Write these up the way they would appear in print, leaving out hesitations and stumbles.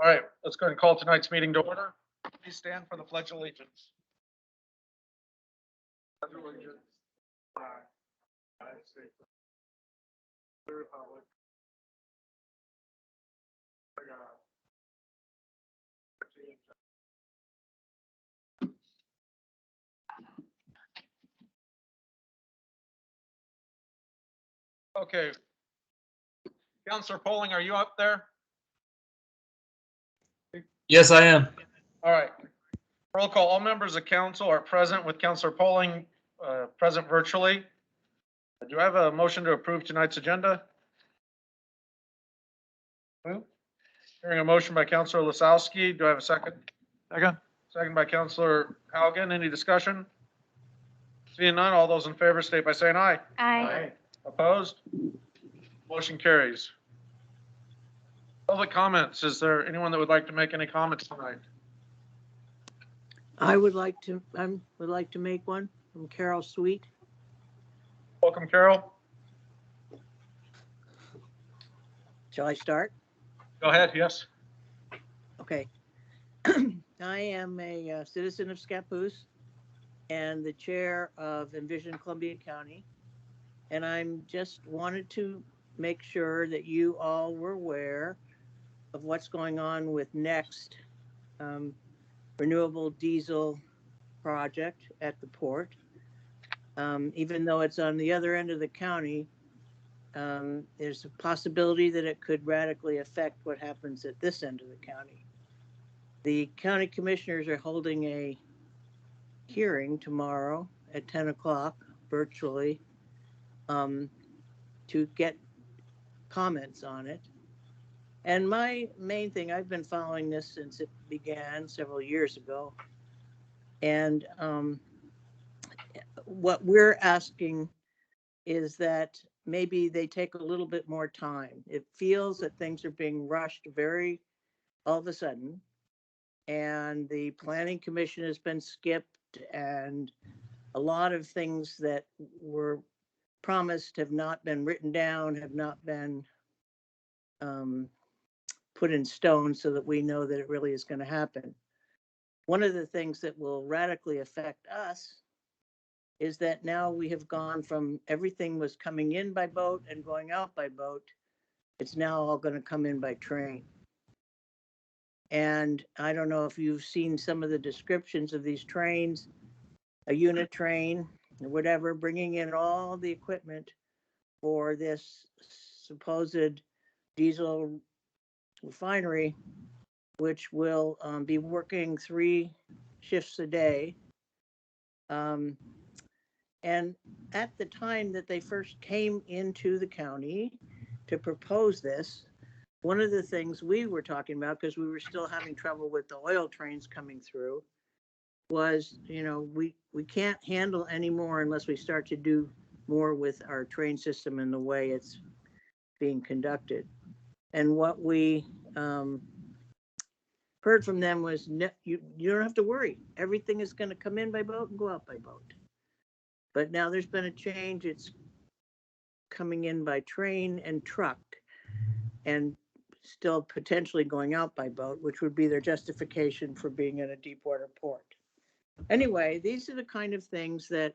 All right, let's go ahead and call tonight's meeting to order. Please stand for the Pledge of Allegiance. Pledge of allegiance. Flag. United States. The Republic. For God. Okay. Counselor Polling, are you up there? Yes, I am. All right. Roll call. All members of council are present with Counselor Polling present virtually. Do I have a motion to approve tonight's agenda? Hearing a motion by Counselor Lasowski. Do I have a second? Second. Second by Counselor Haugen. Any discussion? Seeing none, all those in favor state by saying aye. Aye. Opposed? Motion carries. Public comments. Is there anyone that would like to make any comments tonight? I would like to make one from Carol Sweet. Welcome, Carol. Shall I start? Go ahead. Yes. Okay. I am a citizen of Scappoose and the chair of Envision Columbia County. And I'm just wanted to make sure that you all were aware of what's going on with Next renewable diesel project at the port. Even though it's on the other end of the county, there's a possibility that it could radically affect what happens at this end of the county. The county commissioners are holding a hearing tomorrow at 10 o'clock virtually to get comments on it. And my main thing, I've been following this since it began several years ago. And what we're asking is that maybe they take a little bit more time. It feels that things are being rushed all of a sudden. And the planning commission has been skipped, and a lot of things that were promised have not been written down, have not been put in stone so that we know that it really is going to happen. One of the things that will radically affect us is that now we have gone from everything was coming in by boat and going out by boat. It's now all going to come in by train. And I don't know if you've seen some of the descriptions of these trains, a unit train or whatever, bringing in all the equipment for this supposed diesel refinery, which will be working 3 shifts a day. And at the time that they first came into the county to propose this, one of the things we were talking about, because we were still having trouble with the oil trains coming through, was, we can't handle anymore unless we start to do more with our train system and the way it's being conducted. And what we heard from them was, you don't have to worry. Everything is going to come in by boat and go out by boat. But now there's been a change. It's coming in by train and truck, and still potentially going out by boat, which would be their justification for being in a deep water port. Anyway, these are the kind of things that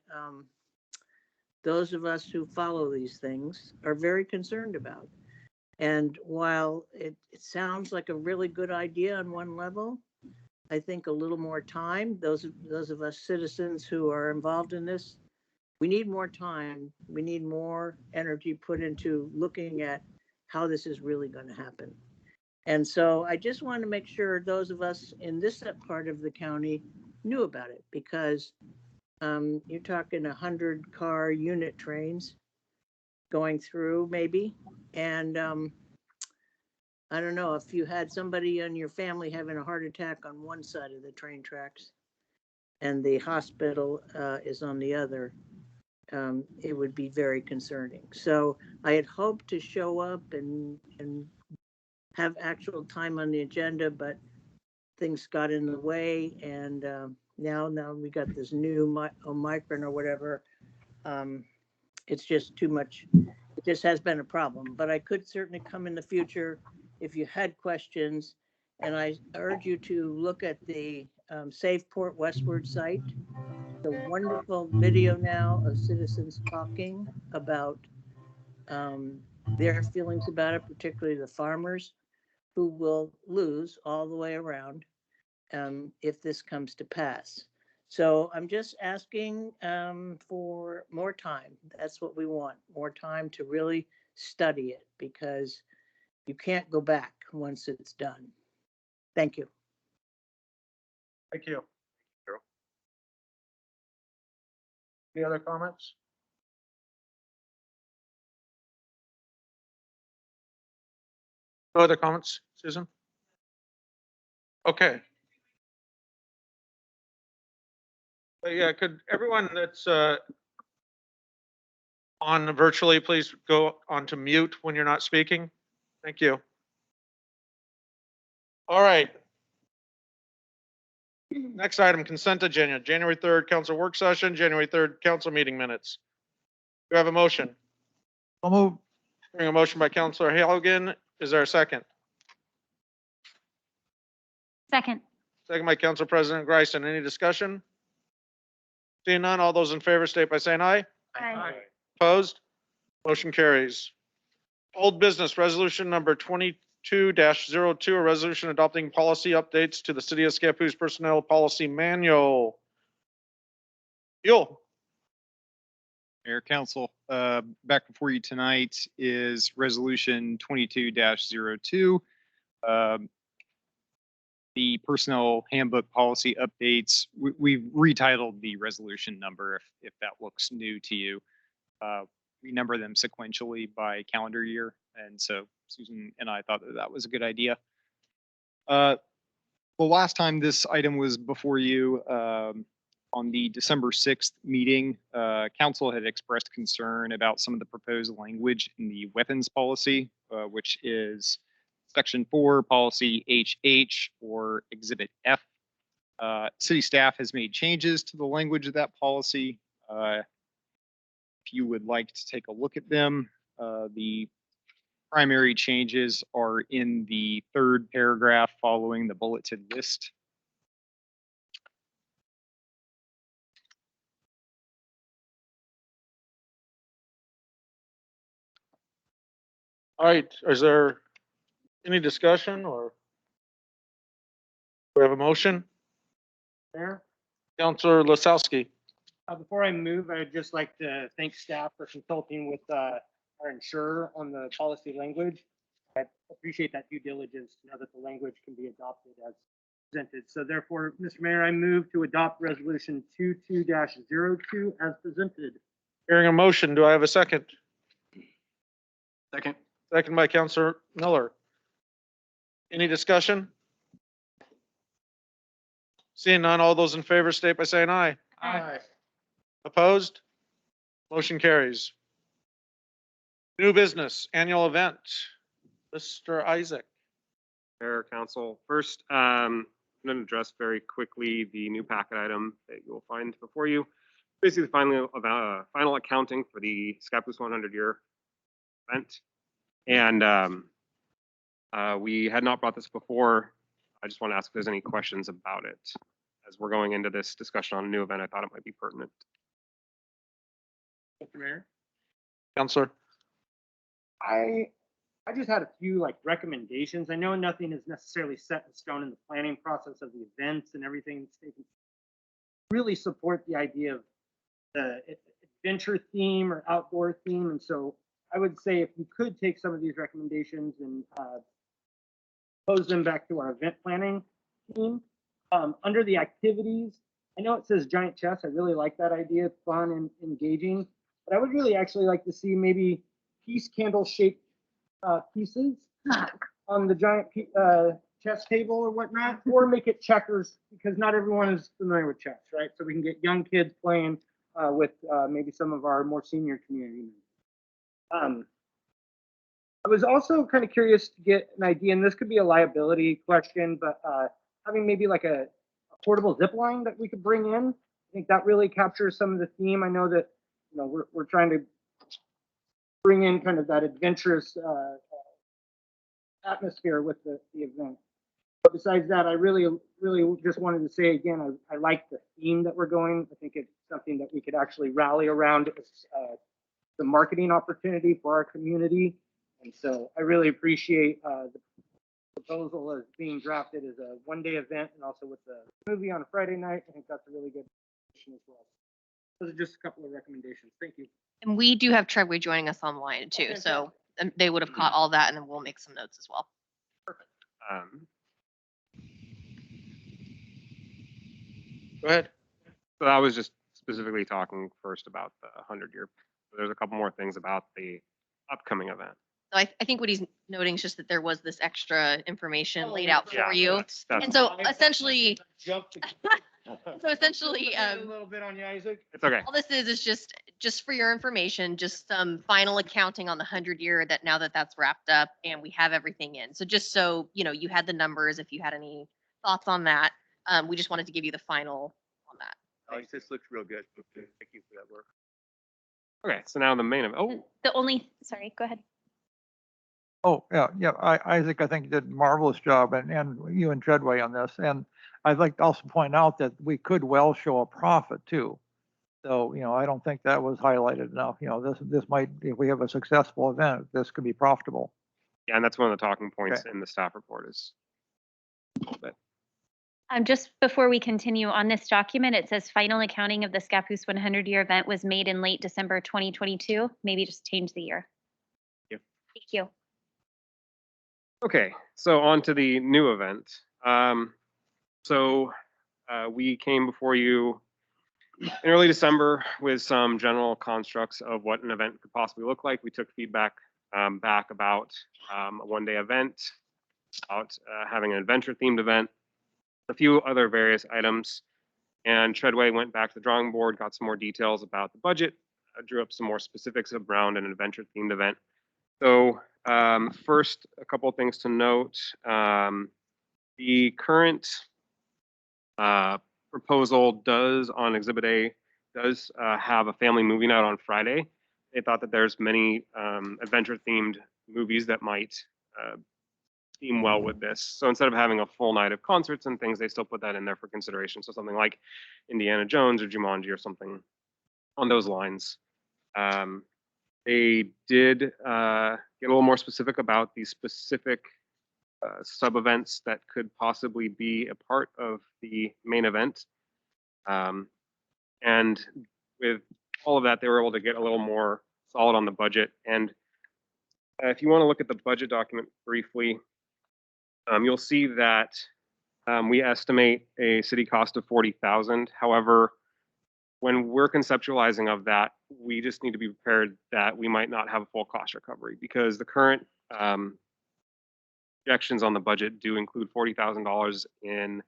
those of us who follow these things are very concerned about. And while it sounds like a really good idea on one level, I think a little more time, those of us citizens who are involved in this, we need more time. We need more energy put into looking at how this is really going to happen. And so I just want to make sure those of us in this part of the county knew about it, because you're talking 100-car unit trains going through maybe. And I don't know, if you had somebody in your family having a heart attack on one side of the train tracks and the hospital is on the other, it would be very concerning. So I had hoped to show up and have actual time on the agenda, but things got in the way, and now we got this new Omicron or whatever. It's just too much. just has been a problem, but I could certainly come in the future if you had questions. And I urge you to look at the Save Port Westward site, the wonderful video now of citizens talking about their feelings about it, particularly the farmers who will lose all the way around if this comes to pass. So I'm just asking for more time. That's what we want, more time to really study it, because you can't go back once it's done. Thank you. Thank you. Any other comments? No other comments, Susan? Okay. Yeah, could everyone that's on virtually, please go on to mute when you're not speaking? Thank you. All right. Next item, consent agenda, January 3rd, council work session, January 3rd, council meeting minutes. Do I have a motion? So moved. Hearing a motion by Councilor Halligan. Is there a second? Second. Second by Council President Greisen. Any discussion? Seeing none, all those in favor state by saying aye. Aye. Opposed? Motion carries. Old business, resolution number 22-02, a resolution adopting policy updates to the City of Scappoose Personnel Policy Manual. Yule. Mayor, Council, back before you tonight is Resolution 22-02. The Personnel Handbook Policy Updates. We've retitled the resolution number if that looks new to you. We number them sequentially by calendar year, and so Susan and I thought that was a good idea. The last time this item was before you, on the December 6th meeting, council had expressed concern about some of the proposed language in the weapons policy, which is Section 4, Policy HH, or Exhibit F. City staff has made changes to the language of that policy. If you would like to take a look at them, the primary changes are in the third paragraph following the bulleted list. All right, is there any discussion or do we have a motion? Mayor, Councilor Lasowski. before I move, I'd just like to thank staff for consulting with our insurer on the policy language. I appreciate that due diligence to know that the language can be adopted as presented. So therefore, Mr. Mayor, I move to adopt resolution 22-02 as presented. Hearing a motion, do I have a second? Second. Second by Councilor Miller. Any discussion? Seeing none, all those in favor state by saying aye. Aye. Opposed? Motion carries. New business, annual event. Mr. Isaac. Mayor, Council. First, I'm going to address very quickly the new packet item that you'll find before you. Basically, final accounting for the Scappoose 100-year event. And we had not brought this before. I just want to ask if there's any questions about it. As we're going into this discussion on a new event, I thought it might be pertinent. Mr. Mayor, Councilor. I just had a few recommendations. I know nothing is necessarily set in stone in the planning process of the events and everything that's taken. Really support the idea of the adventure theme or outdoor theme. And so I would say if you could take some of these recommendations and pose them back to our event planning team. Under the activities, I know it says giant chess. I really like that idea. It's fun and engaging. But I would really actually like to see maybe peace candle shaped pieces on the giant chess table or whatnot, or make it checkers because not everyone is familiar with chess, right? So we can get young kids playing with maybe some of our more senior community members. I was also kind of curious to get an idea, and this could be a liability question, but having maybe a portable zip line that we could bring in. I think that really captures some of the theme. I know that we're trying to bring in kind of that adventurous atmosphere with the event. But besides that, I really just wanted to say again, I like the theme that we're going. I think it's something that we could actually rally around as the marketing opportunity for our community. And so I really appreciate the proposal as being drafted as a one-day event, and also with the movie on Friday night. I think that's a really good addition as well. Those are just a couple of recommendations. Thank you. And we do have Treadway joining us online too, Okay, so they would have caught all that, and then we'll make some notes as well. Go ahead. So I was just specifically talking first about the 100-year. There's a couple more things about the upcoming event. So I think what he's noting is just that there was this extra information laid out Yeah, for you. that's- And so essentially, Jump to- a little bit on you, Isaac. It's okay. all this is just for your information, just some final accounting on the 100-year that now that that's wrapped up and we have everything in. So just so, you had the numbers, if you had any thoughts on that, we just wanted to give you the final on that. This looks real good. Thank you for that work. Okay, so now the main event. Oh, Sorry, go ahead. Oh, yeah, Isaac, I think you did a marvelous job, and you and Treadway on this. And I'd like to also point out that we could well show a profit too. So, I don't think that was highlighted enough. This might, if we have a successful event, this could be profitable. yeah, and that's one of the talking points in the staff report is. But Just before we continue on this document, it says final accounting of the Scappoose 100-year event was made in late December 2022. Maybe just change the year. Yep. Thank you. okay, so on to the new event. We came before you in early December with some general constructs of what an event could possibly look like. We took feedback back about a one-day event, about having an adventure-themed event, a few other various items. And Treadway went back to the drawing board, got some more details about the budget, drew up some more specifics around an adventure-themed event. So first, a couple of things to note. The current proposal does on Exhibit A have a family movie night on Friday. They thought that there's many adventure-themed movies that might theme well with this. So instead of having a full night of concerts and things, they still put that in there for consideration. So something like Indiana Jones or Jumanji or something on those lines. They did get a little more specific about the specific sub-events that could possibly be a part of the main event. And with all of that, they were able to get a little more solid on the budget. And if you want to look at the budget document briefly, you'll see that we estimate a city cost of $40,000. However, when we're conceptualizing of that, we just need to be prepared that we might not have a full cost recovery because the current projections on the budget do include $40,000 in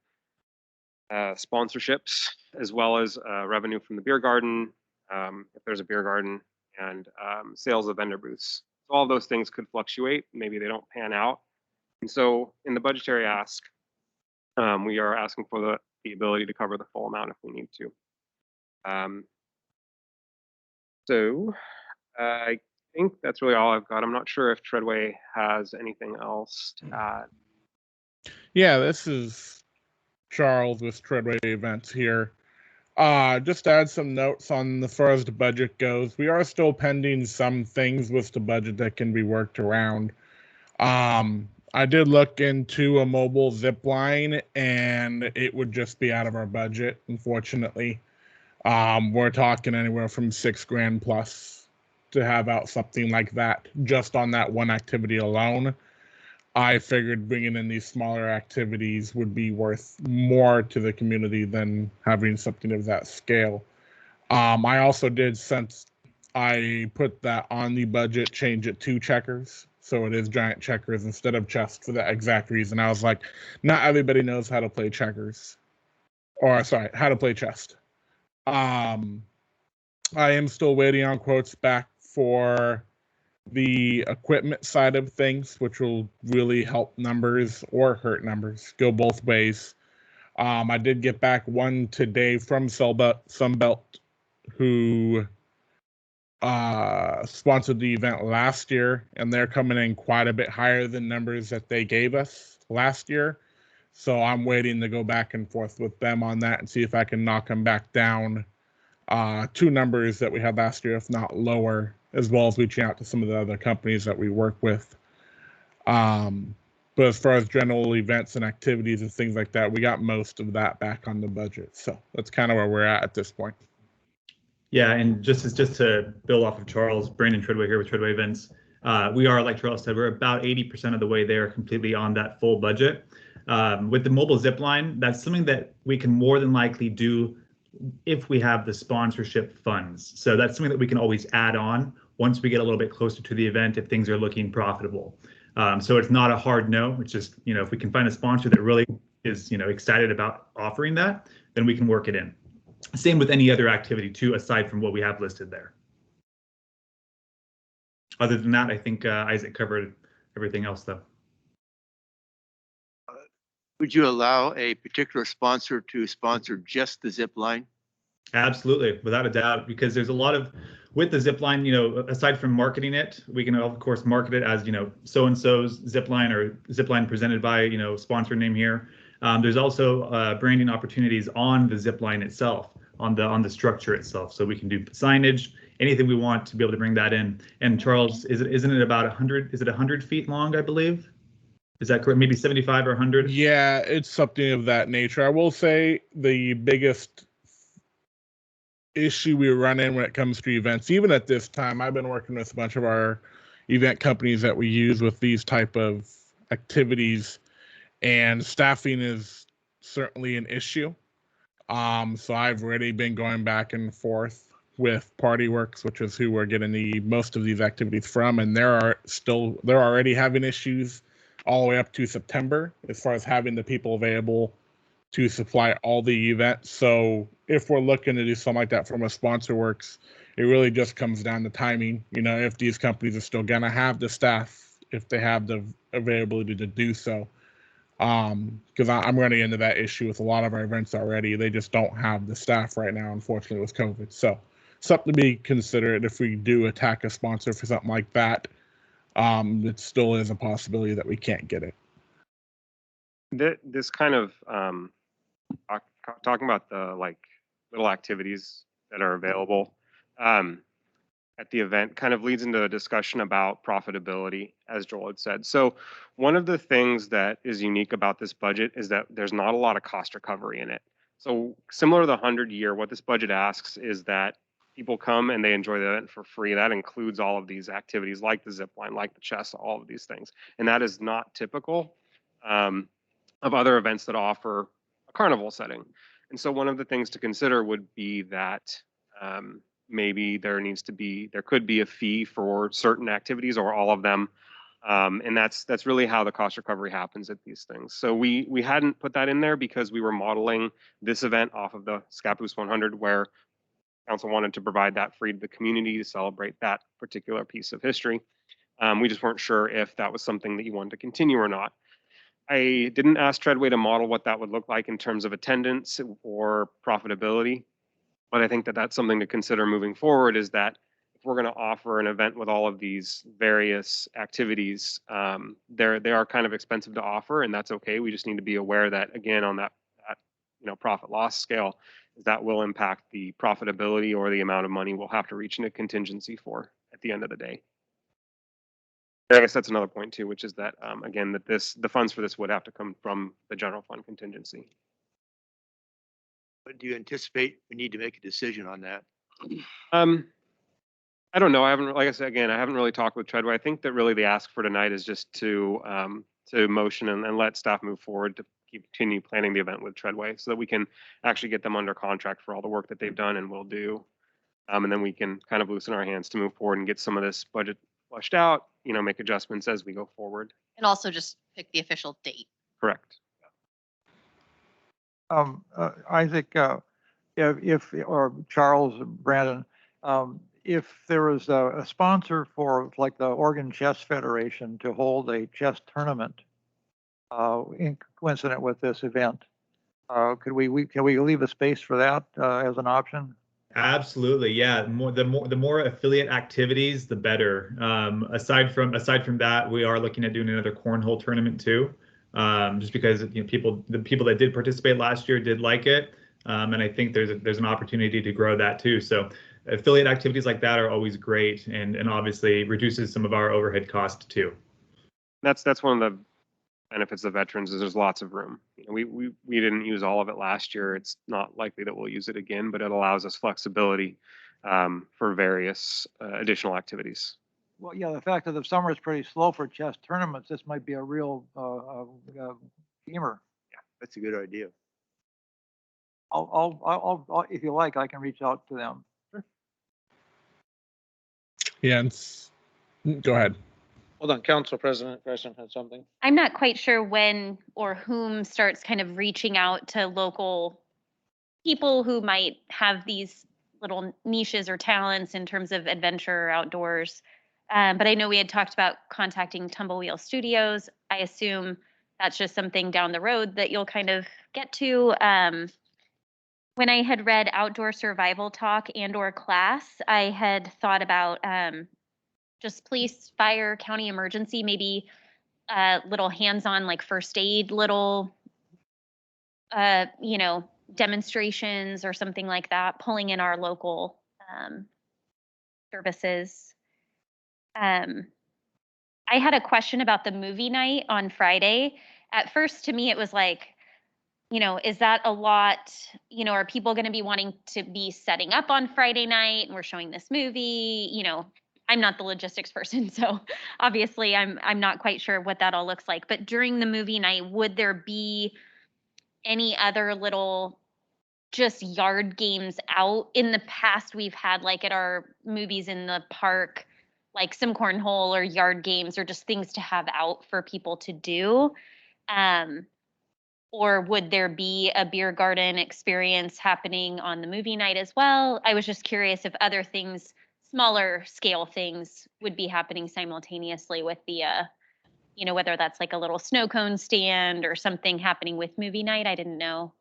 sponsorships, as well as revenue from the beer garden, if there's a beer garden, and sales of vendor booths. So all those things could fluctuate. Maybe they don't pan out. And so in the budgetary ask, we are asking for the ability to cover the full amount if we need to. I think that's really all I've got. I'm not sure if Treadway has anything else to add. Yeah, this is Charles with Treadway Events here. Just to add some notes on as far as the budget goes. We are still pending some things with the budget that can be worked around. I did look into a mobile zip line and it would just be out of our budget, unfortunately. We're talking anywhere from $6,000 plus to have out something like that just on that one activity alone. I figured bringing in these smaller activities would be worth more to the community than having something of that scale. I also did, since I put that on the budget, change it to checkers. So it is giant checkers instead of chess for that exact reason. I was like, not everybody knows how to play checkers. Or sorry, how to play chess. I am still waiting on quotes back for the equipment side of things, which will really help numbers or hurt numbers, go both ways. I did get back one today from Sunbelt, who sponsored the event last year, and they're coming in quite a bit higher than numbers that they gave us last year. So I'm waiting to go back and forth with them on that and see if I can knock them back down to numbers that we had last year, if not lower, as well as reaching out to some of the other companies that we work with. But as far as general events and activities and things like that, we got most of that back on the budget. So that's kind of where we're at this point. Yeah, and just to build off of Charles, Brandon Treadway here with Treadway Events. We are, like Charles said, we're about 80% of the way there, completely on that full budget. With the mobile zip line, that's something that we can more than likely do if we have the sponsorship funds. So that's something that we can always add on once we get a little bit closer to the event if things are looking profitable. So it's not a hard no. It's just, if we can find a sponsor that really is, excited about offering that, then we can work it in. Same with any other activity too, aside from what we have listed there. Other than that, I think Isaac covered everything else though. Would you allow a particular sponsor to sponsor just the zip line? Absolutely, without a doubt, because there's a lot of, with the zip line, aside from marketing it, we can of course market it as, so-and-so's zip line or zip line presented by, sponsor name here. There's also branding opportunities on the zip line itself, on the structure itself. So we can do signage, anything we want to be able to bring that in. And Charles, isn't it about 100? Is it 100 feet long, I believe? Is that correct? Maybe 75 or 100? Yeah, it's something of that nature. I will say the biggest issue we run in when it comes to events, even at this time, I've been working with a bunch of our event companies that we use with these type of activities, and staffing is certainly an issue. So I've already been going back and forth with PartyWorks, which is who we're getting the most of these activities from, and they're already having issues all the way up to September as far as having the people available to supply all the events. So if we're looking to do something like that from a sponsor works, it really just comes down to timing. If these companies are still gonna have the staff, if they have the availability to do so. Because I'm running into that issue with a lot of our events already. They just don't have the staff right now, unfortunately, with COVID. So something to be considered if we do attack a sponsor for something like that. It still is a possibility that we can't get it. This kind of talking about the little activities that are available at the event kind of leads into a discussion about profitability, as Joel had said. So one of the things that is unique about this budget is that there's not a lot of cost recovery in it. So similar to the 100-year, what this budget asks is that people come and they enjoy the event for free. That includes all of these activities like the zip line, like the chess, all of these things. And that is not typical of other events that offer a carnival setting. And so one of the things to consider would be that maybe there could be a fee for certain activities or all of them. And that's really how the cost recovery happens at these things. So we hadn't put that in there because we were modeling this event off of the Scappoose 100, where council wanted to provide that free to the community to celebrate that particular piece of history. We just weren't sure if that was something that you wanted to continue or not. I didn't ask Treadway to model what that would look like in terms of attendance or profitability, but I think that that's something to consider moving forward, is that if we're going to offer an event with all of these various activities, they are kind of expensive to offer, and that's okay. We just need to be aware that, again, on that profit loss scale, that will impact the profitability or the amount of money we'll have to reach in a contingency for at the end of the day. And I guess that's another point too, which is that again, that the funds for this would have to come from the general fund contingency. But do you anticipate we need to make a decision on that? I don't know. Like I said, again, I haven't really talked with Treadway. I think that really the ask for tonight is just to motion and let staff move forward to continue planning the event with Treadway so that we can actually get them under contract for all the work that they've done and will do. And then we can kind of loosen our hands to move forward and get some of this budget flushed out, make adjustments as we go forward. And also just pick the official date. Correct. Isaac, if or Charles, Brandon, if there was a sponsor for like the Oregon Chess Federation to hold a chess tournament coincident with this event, can we leave a space for that as an option? Absolutely, yeah. The more affiliate activities, the better. Aside from that, we are looking at doing another cornhole tournament too, just because the people that did participate last year did like it, and I think there's an opportunity to grow that too. So affiliate activities like that are always great, and obviously reduces some of our overhead cost too. That's one of the benefits of veterans is there's lots of room. We didn't use all of it last year. It's not likely that we'll use it again, but it allows us flexibility for various additional activities. Well, yeah, the fact that the summer is pretty slow for chess tournaments, this might be a real gamer. That's a good idea. I'll, if you like, I can reach out to them. Yeah, go ahead. Hold on, Council President Gresham had something. I'm not quite sure when or whom starts kind of reaching out to local people who might have these little niches or talents in terms of adventure or outdoors. But I know we had talked about contacting Tumblewheel Studios. I assume that's just something down the road that you'll kind of get to. When I had read Outdoor Survival Talk and/or class, I had thought about just police, fire, county emergency, maybe little hands-on like first aid, little, demonstrations or something like that, pulling in our local services. I had a question about the movie night on Friday. At first, to me, it was like, is that a lot? Are people going to be wanting to be setting up on Friday night and we're showing this movie? I'm not the logistics person, so obviously I'm not quite sure what that all looks like. But during the movie night, would there be any other little just yard games out? In the past, we've had like at our movies in the park, like some cornhole or yard games or just things to have out for people to do. Or would there be a beer garden experience happening on the movie night as well? I was just curious if other things, smaller scale things, would be happening simultaneously with the, whether that's like a little snow cone stand or something happening with movie night. I didn't know.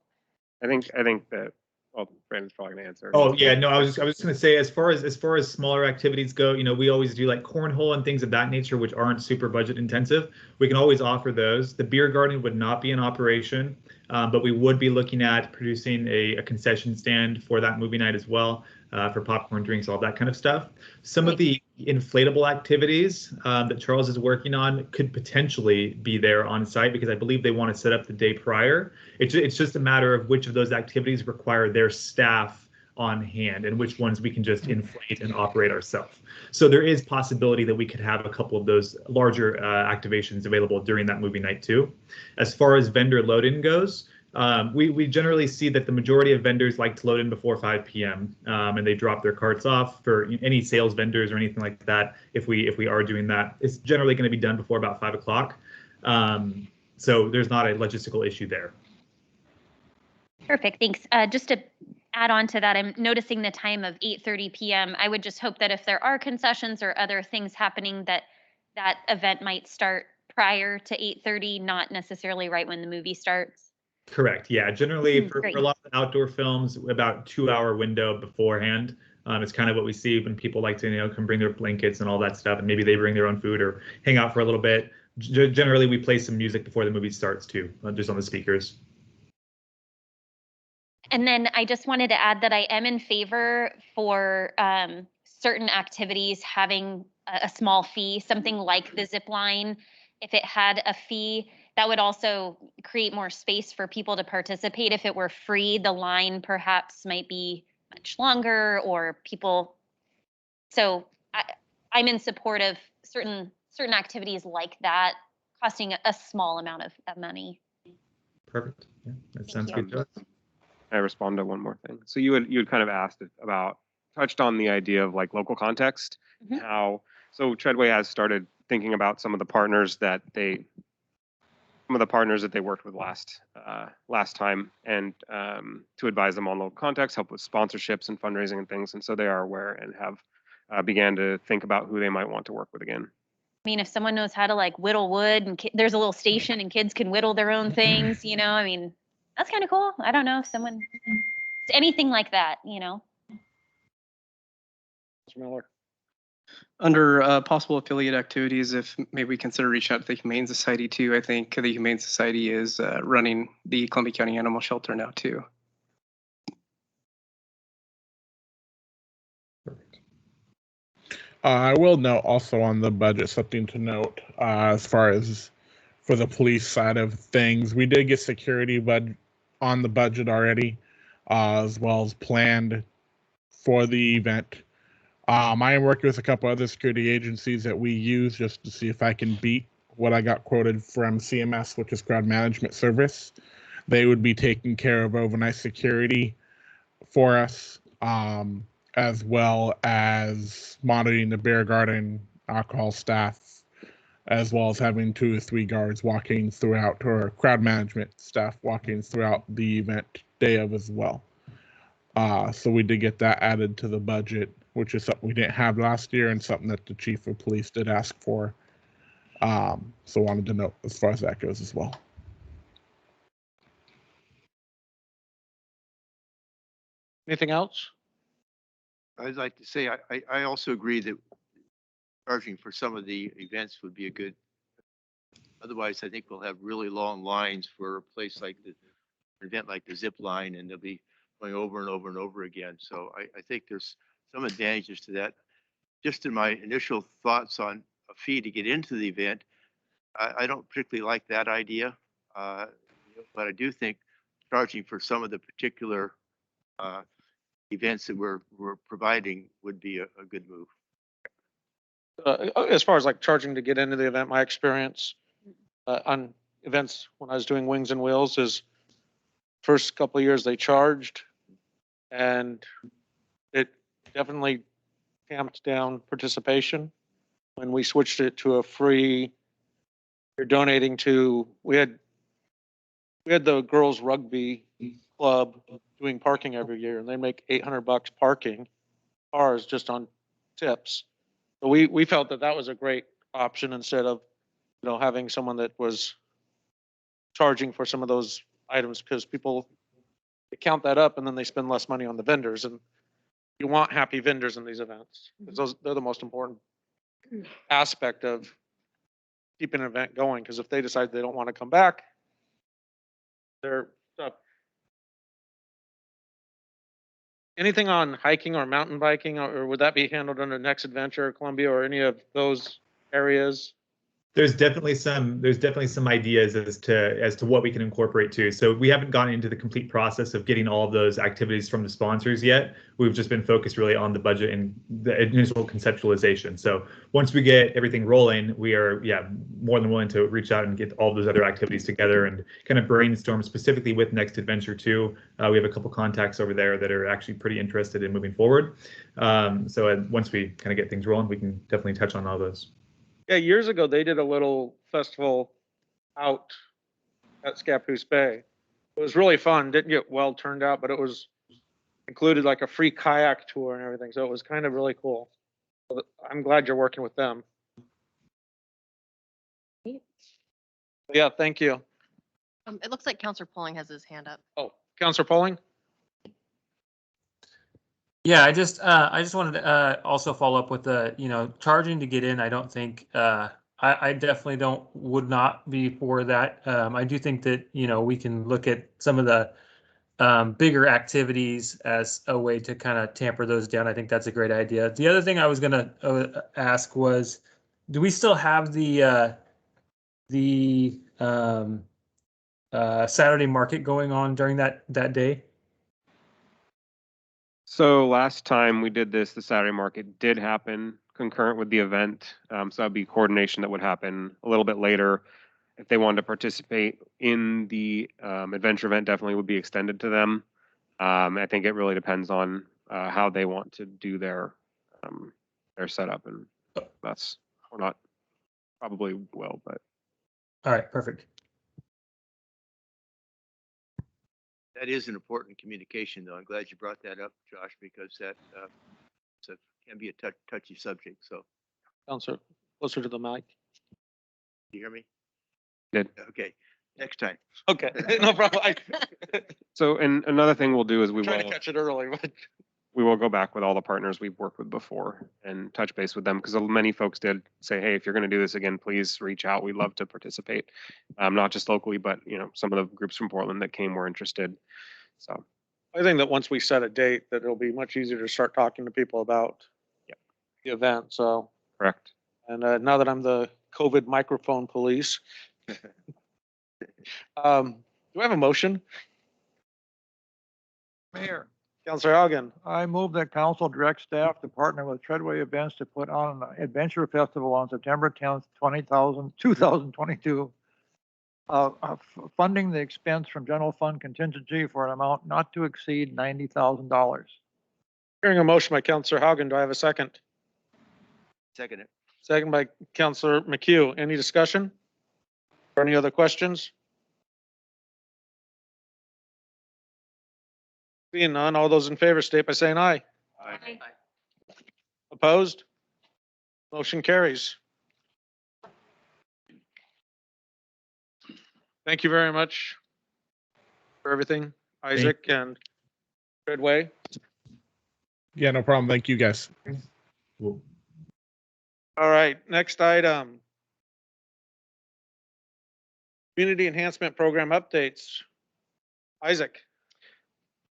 I think that, well, Brandon's probably gonna answer. Oh yeah, no, I was just gonna say, as far as smaller activities go, we always do like cornhole and things of that nature, which aren't super budget intensive. We can always offer those. The beer garden would not be in operation, but we would be looking at producing a concession stand for that movie night as well, for popcorn, drinks, all that kind of stuff. Some of the inflatable activities that Charles is working on could potentially be there on site, because I believe they want to set up the day prior. It's just a matter of which of those activities require their staff on hand and which ones we can just inflate and operate ourselves. So there is possibility that we could have a couple of those larger activations available during that movie night too. As far as vendor load-in goes, we generally see that the majority of vendors like to load in before 5 p.m. And they drop their carts off. For any sales vendors or anything like that, if we are doing that, it's generally going to be done before about 5 o'clock. So there's not a logistical issue there. Perfect, thanks. Just to add on to that, I'm noticing the time of 8:30 p.m. I would just hope that if there are concessions or other things happening, that event might start prior to 8:30, not necessarily right when the movie starts. Correct. Yeah. Generally, for Great. a lot of outdoor films, about 2-hour window beforehand. It's kind of what we see when people like to, come bring their blankets and all that stuff, and maybe they bring their own food or hang out for a little bit. Generally, we play some music before the movie starts too, just on the speakers. And then I just wanted to add that I am in favor for certain activities having a small fee, something like the zip line. If it had a fee, that would also create more space for people to participate. If it were free, the line perhaps might be much longer, or people. So I'm in support of certain activities like that, costing a small amount of money. Perfect. Yeah, that Thank sounds you. good to us. I respond to one more thing. So you had kind of asked about, touched on the idea of like local context, Mhm. how, so Treadway has started thinking about some of the partners that they worked with last time, and to advise them on local context, help with sponsorships and fundraising and things. And so they are aware and have began to think about who they might want to work with again. I mean, if someone knows how to like whittle wood and there's a little station and kids can whittle their own things, I mean, that's kind of cool. I don't know if anything like that, Counselor Miller. Under possible affiliate activities, if maybe we consider reaching out to the Humane Society too. I think the Humane Society is running the Columbia County Animal Shelter now too. I will note also on the budget, something to note as far as for the police side of things. We did get security on the budget already, as well as planned for the event. I am working with a couple other security agencies that we use just to see if I can beat what I got quoted from CMS, which is Crowd Management Service. They would be taking care of overnight security for us, as well as monitoring the beer garden alcohol staff, as well as having 2 or 3 guards walking throughout, or crowd management staff walking throughout the event day of as well. So we did get that added to the budget, which is something we didn't have last year and something that the chief of police did ask for. So wanted to note as far as that goes as well. Anything else? I'd like to say, I also agree that charging for some of the events would be a good, otherwise I think we'll have really long lines for a place like the event like the zip line, and they'll be going over and over and over again. So I think there's some advantages to that. Just in my initial thoughts on a fee to get into the event, I don't particularly like that idea. But I do think charging for some of the particular events that we're providing would be a good move. As far as like charging to get into the event, my experience on events when I was doing Wings and Wheels is first couple of years they charged, and it definitely tamped down participation. When we switched it to a free, you're donating to, we had the girls rugby club doing parking every year, and they make $800 parking cars just on tips. So we felt that was a great option instead of, having someone that was charging for some of those items, because people they count that up and then they spend less money on the vendors, and you want happy vendors in these events because they're the most important aspect of keeping an event going. Because if they decide they don't want to come back, they're stuck. Anything on hiking or mountain biking, or would that be handled under Next Adventure, Columbia, or any of those areas? There's definitely some ideas as to what we can incorporate too. So we haven't gotten into the complete process of getting all of those activities from the sponsors yet. We've just been focused really on the budget and the initial conceptualization. So once we get everything rolling, we are more than willing to reach out and get all those other activities together and kind of brainstorm specifically with Next Adventure too. We have a couple contacts over there that are actually pretty interested in moving forward. So once we kind of get things rolling, we can definitely touch on all those. Yeah, years ago they did a little festival out at Scappoose Bay. It was really fun. Didn't get well turned out, but it was included like a free kayak tour and everything. So it was kind of really cool. I'm glad you're working with them. Yeah, thank you. It looks like Counselor Polling has his hand up. Oh, Counselor Polling? Yeah, I just wanted to also follow up with the, charging to get in. I don't think I definitely would not be for that. I do think that, we can look at some of the bigger activities as a way to kind of tamper those down. I think that's a great idea. The other thing I was going to ask was, do we still have the Saturday market going on during that day? So last time we did this, the Saturday market did happen concurrent with the event. So that'd be coordination that would happen a little bit later. If they wanted to participate in the adventure event, definitely would be extended to them. I think it really depends on how they want to do their setup, and that's or not probably will, but. All right, perfect. That is an important communication, though. I'm glad you brought that up, Josh, because that can be a touchy subject. So, Counselor, closer to the mic. you hear me? Did. Okay, next time. Okay, no problem. So, and another thing we'll do is we Try will to catch it early. we will go back with all the partners we've worked with before and touch base with them, because many folks did say, hey, if you're going to do this again, please reach out. We'd love to participate, not just locally, but some of the groups from Portland that came were interested. So I think that once we set a date, that it'll be much easier to start talking to people about the event. So, correct. and now that I'm the COVID microphone police, do I have a motion? Mayor, Counselor Haugen, I move that council direct staff to partner with Treadway Events to put on an adventure festival on September 10th, 2022. Funding the expense from general fund contingency for an amount not to exceed $90,000. hearing a motion by Counselor Haugen, do I have a second? Second it. Second by Counselor McHugh. Any discussion? Or any other questions? Seeing none, all those in favor state by saying aye. Aye. Opposed? Motion carries. Thank you very much for everything, Isaac and Treadway. Yeah, no problem. Thank you, guys. Cool. All right, next item. Community Enhancement Program updates. Isaac.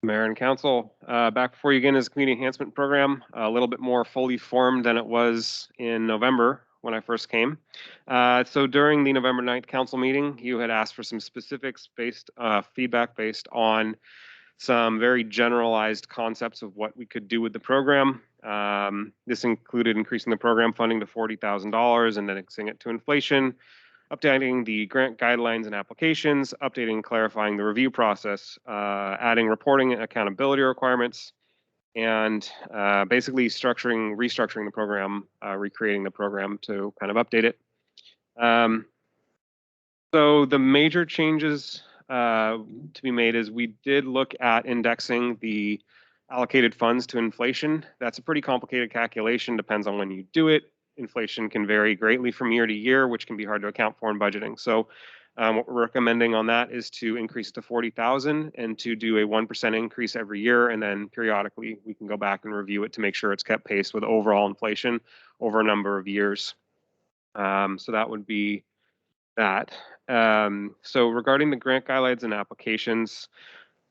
Mayor and council, back before you again is the Community Enhancement Program, a little bit more fully formed than it was in November when I first came. So during the November 9th council meeting, you had asked for some specifics based, feedback based on some very generalized concepts of what we could do with the program. This included increasing the program funding to $40,000 and then indexing it to inflation, updating the grant guidelines and applications, updating and clarifying the review process, adding reporting and accountability requirements, and basically restructuring the program, recreating the program to kind of update it. So the major changes to be made is we did look at indexing the allocated funds to inflation. That's a pretty complicated calculation, depends on when you do it. Inflation can vary greatly from year to year, which can be hard to account for in budgeting. So what we're recommending on that is to increase to 40,000 and to do a 1% increase every year. And then periodically we can go back and review it to make sure it's kept pace with overall inflation over a number of years. So that would be that. So regarding the grant guidelines and applications,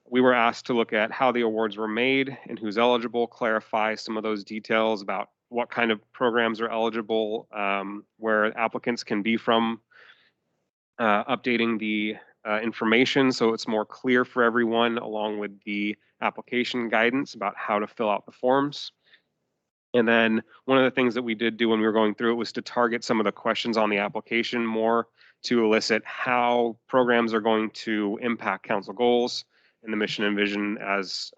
we were asked to look at how the awards were made and who's eligible, clarify some of those details about what kind of programs are eligible, where applicants can be from, updating the information so it's more clear for everyone, along with the application guidance about how to fill out the forms. And then one of the things that we did do when we were going through it was to target some of the questions on the application more to elicit how programs are going to impact council goals and the mission and vision as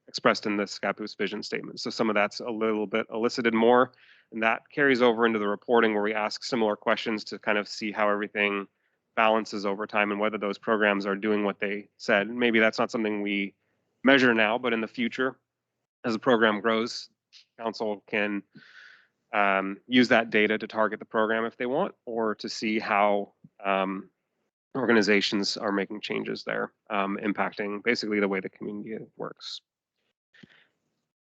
expressed in the SCAPUS vision statement. So some of that's a little bit elicited more, and that carries over into the reporting where we ask similar questions to kind of see how everything balances over time and whether those programs are doing what they said. Maybe that's not something we measure now, but in the future, as the program grows, council can use that data to target the program if they want, or to see how organizations are making changes there, impacting basically the way the community works.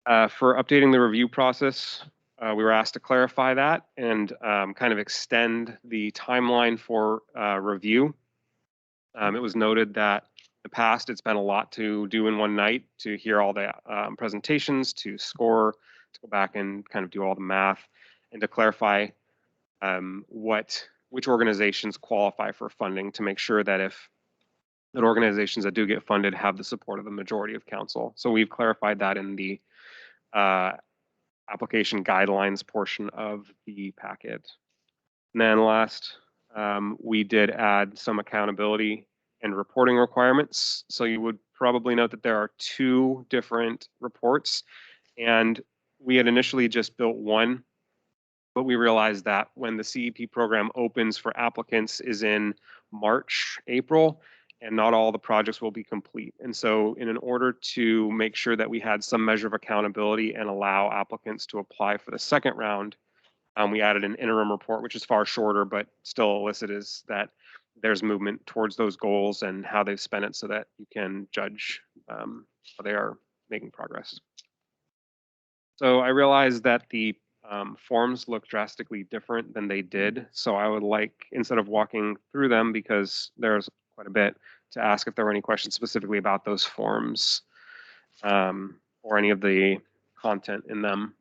For updating the review process, we were asked to clarify that and kind of extend the timeline for review. It was noted that in the past it's been a lot to do in one night, to hear all the presentations, to score, to go back and kind of do all the math, and to clarify which organizations qualify for funding, to make sure that if the organizations that do get funded have the support of the majority of council. So we've clarified that in the application guidelines portion of the packet. And then last, we did add some accountability and reporting requirements. So you would probably note that there are two different reports, and we had initially just built one, but we realized that when the CEP program opens for applicants is in March, April, and not all the projects will be complete. And so in order to make sure that we had some measure of accountability and allow applicants to apply for the second round, we added an interim report, which is far shorter, but still illicit, is that there's movement towards those goals and how they've spent it so that you can judge how they are making progress. So I realized that the forms look drastically different than they did. So I would like, instead of walking through them, because there's quite a bit, to ask if there were any questions specifically about those forms or any of the content in them.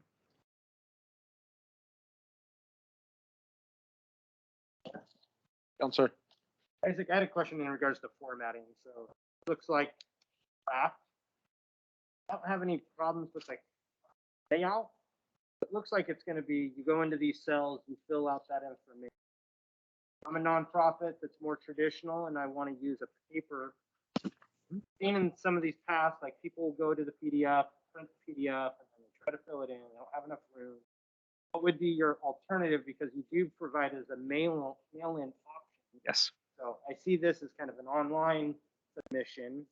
Counselor. Isaac, I had a question in regards to formatting. So it looks like draft. I don't have any problems with like layout. It looks like it's going to be, you go into these cells, you fill out that information. I'm a nonprofit that's more traditional and I want to use a paper. Seen in some of these past, like people will go to the PDF, print the PDF, and then they try to fill it in. They don't have enough room. What would be your alternative? Because you do provide as a mail-in option. Yes. So I see this as kind of an online submission.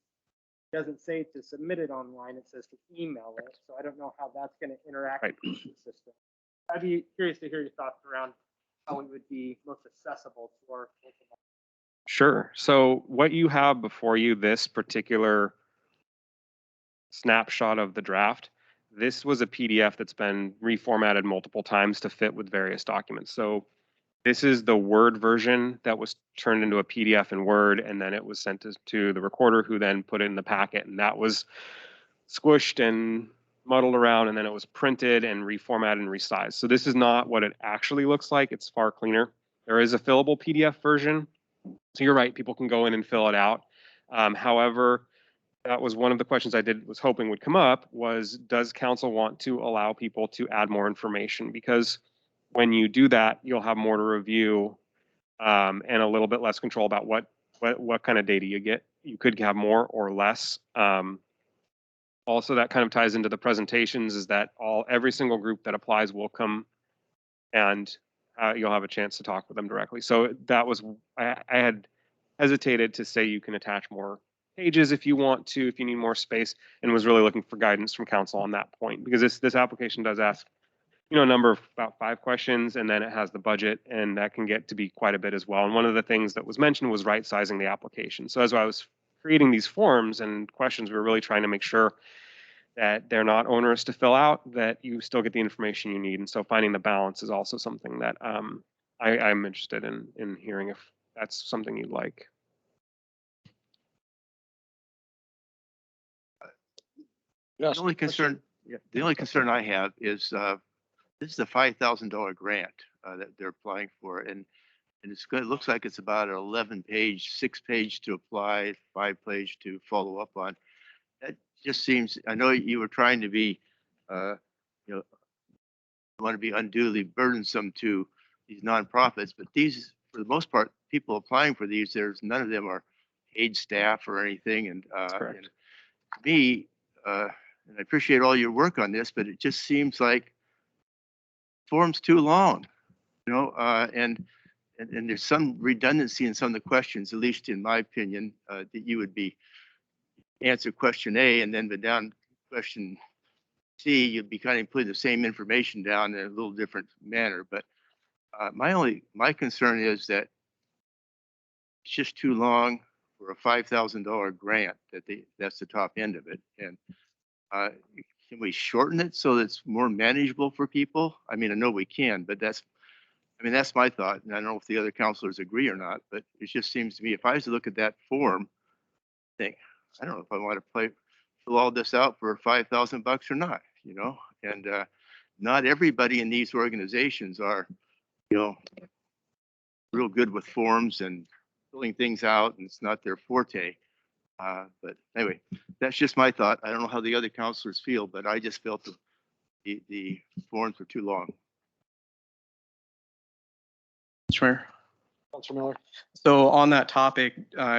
It doesn't say to submit it online, it says to email it. So I don't know how that's going to interact Right. with the system. I'd be curious to hear your thoughts around how it would be most accessible for. Sure. So what you have before you, this particular snapshot of the draft, this was a PDF that's been reformatted multiple times to fit with various documents. So this is the Word version that was turned into a PDF in Word, and then it was sent to the recorder, who then put it in the packet, and that was squished and muddled around, and then it was printed and reformatted and resized. So this is not what it actually looks like. It's far cleaner. There is a fillable PDF version. So you're right, people can go in and fill it out. However, that was one of the questions I was hoping would come up was, does council want to allow people to add more information? Because when you do that, you'll have more to review and a little bit less control about what kind of data you get. You could have more or less. Also, that kind of ties into the presentations, is that every single group that applies will come and you'll have a chance to talk with them directly. So that was, I had hesitated to say you can attach more pages if you want to, if you need more space, and was really looking for guidance from council on that point, because this application does ask, a number of about 5 questions, and then it has the budget, and that can get to be quite a bit as well. And one of the things that was mentioned was right sizing the application. So as I was creating these forms and questions, we were really trying to make sure that they're not onerous to fill out, that you still get the information you need. And so finding the balance is also something that I'm interested in hearing if that's something you'd like. Yes. The only concern, the only concern I have is this is a $5,000 grant that they're applying for, and it's good. It looks like it's about an 11-page, 6-page to apply, 5-page to follow up on. That just seems. I know you were trying to be, you want to be unduly burdensome to these nonprofits, but these, for the most part, people applying for these, there's none of them are paid staff or anything, and to me. And I appreciate all your work on this, but it just seems like form's too long, and there's some redundancy in some of the questions, at least in my opinion, that you would be answer question A and then down question C, you'd be kind of putting the same information down in a little different manner. But my concern is that it's just too long for a $5,000 grant. That's the top end of it, and can we shorten it so that it's more manageable for people? I mean, I know we can, but that's my thought. And I don't know if the other counselors agree or not, but it just seems to me, if I was to look at that form, think, I don't know if I want to fill all this out for $5,000 or not, and not everybody in these organizations are, real good with forms and filling things out, and it's not their forte. But anyway, that's just my thought. I don't know how the other counselors feel, but I just felt the forms were too long. Sure. Councilor Miller. So on that topic,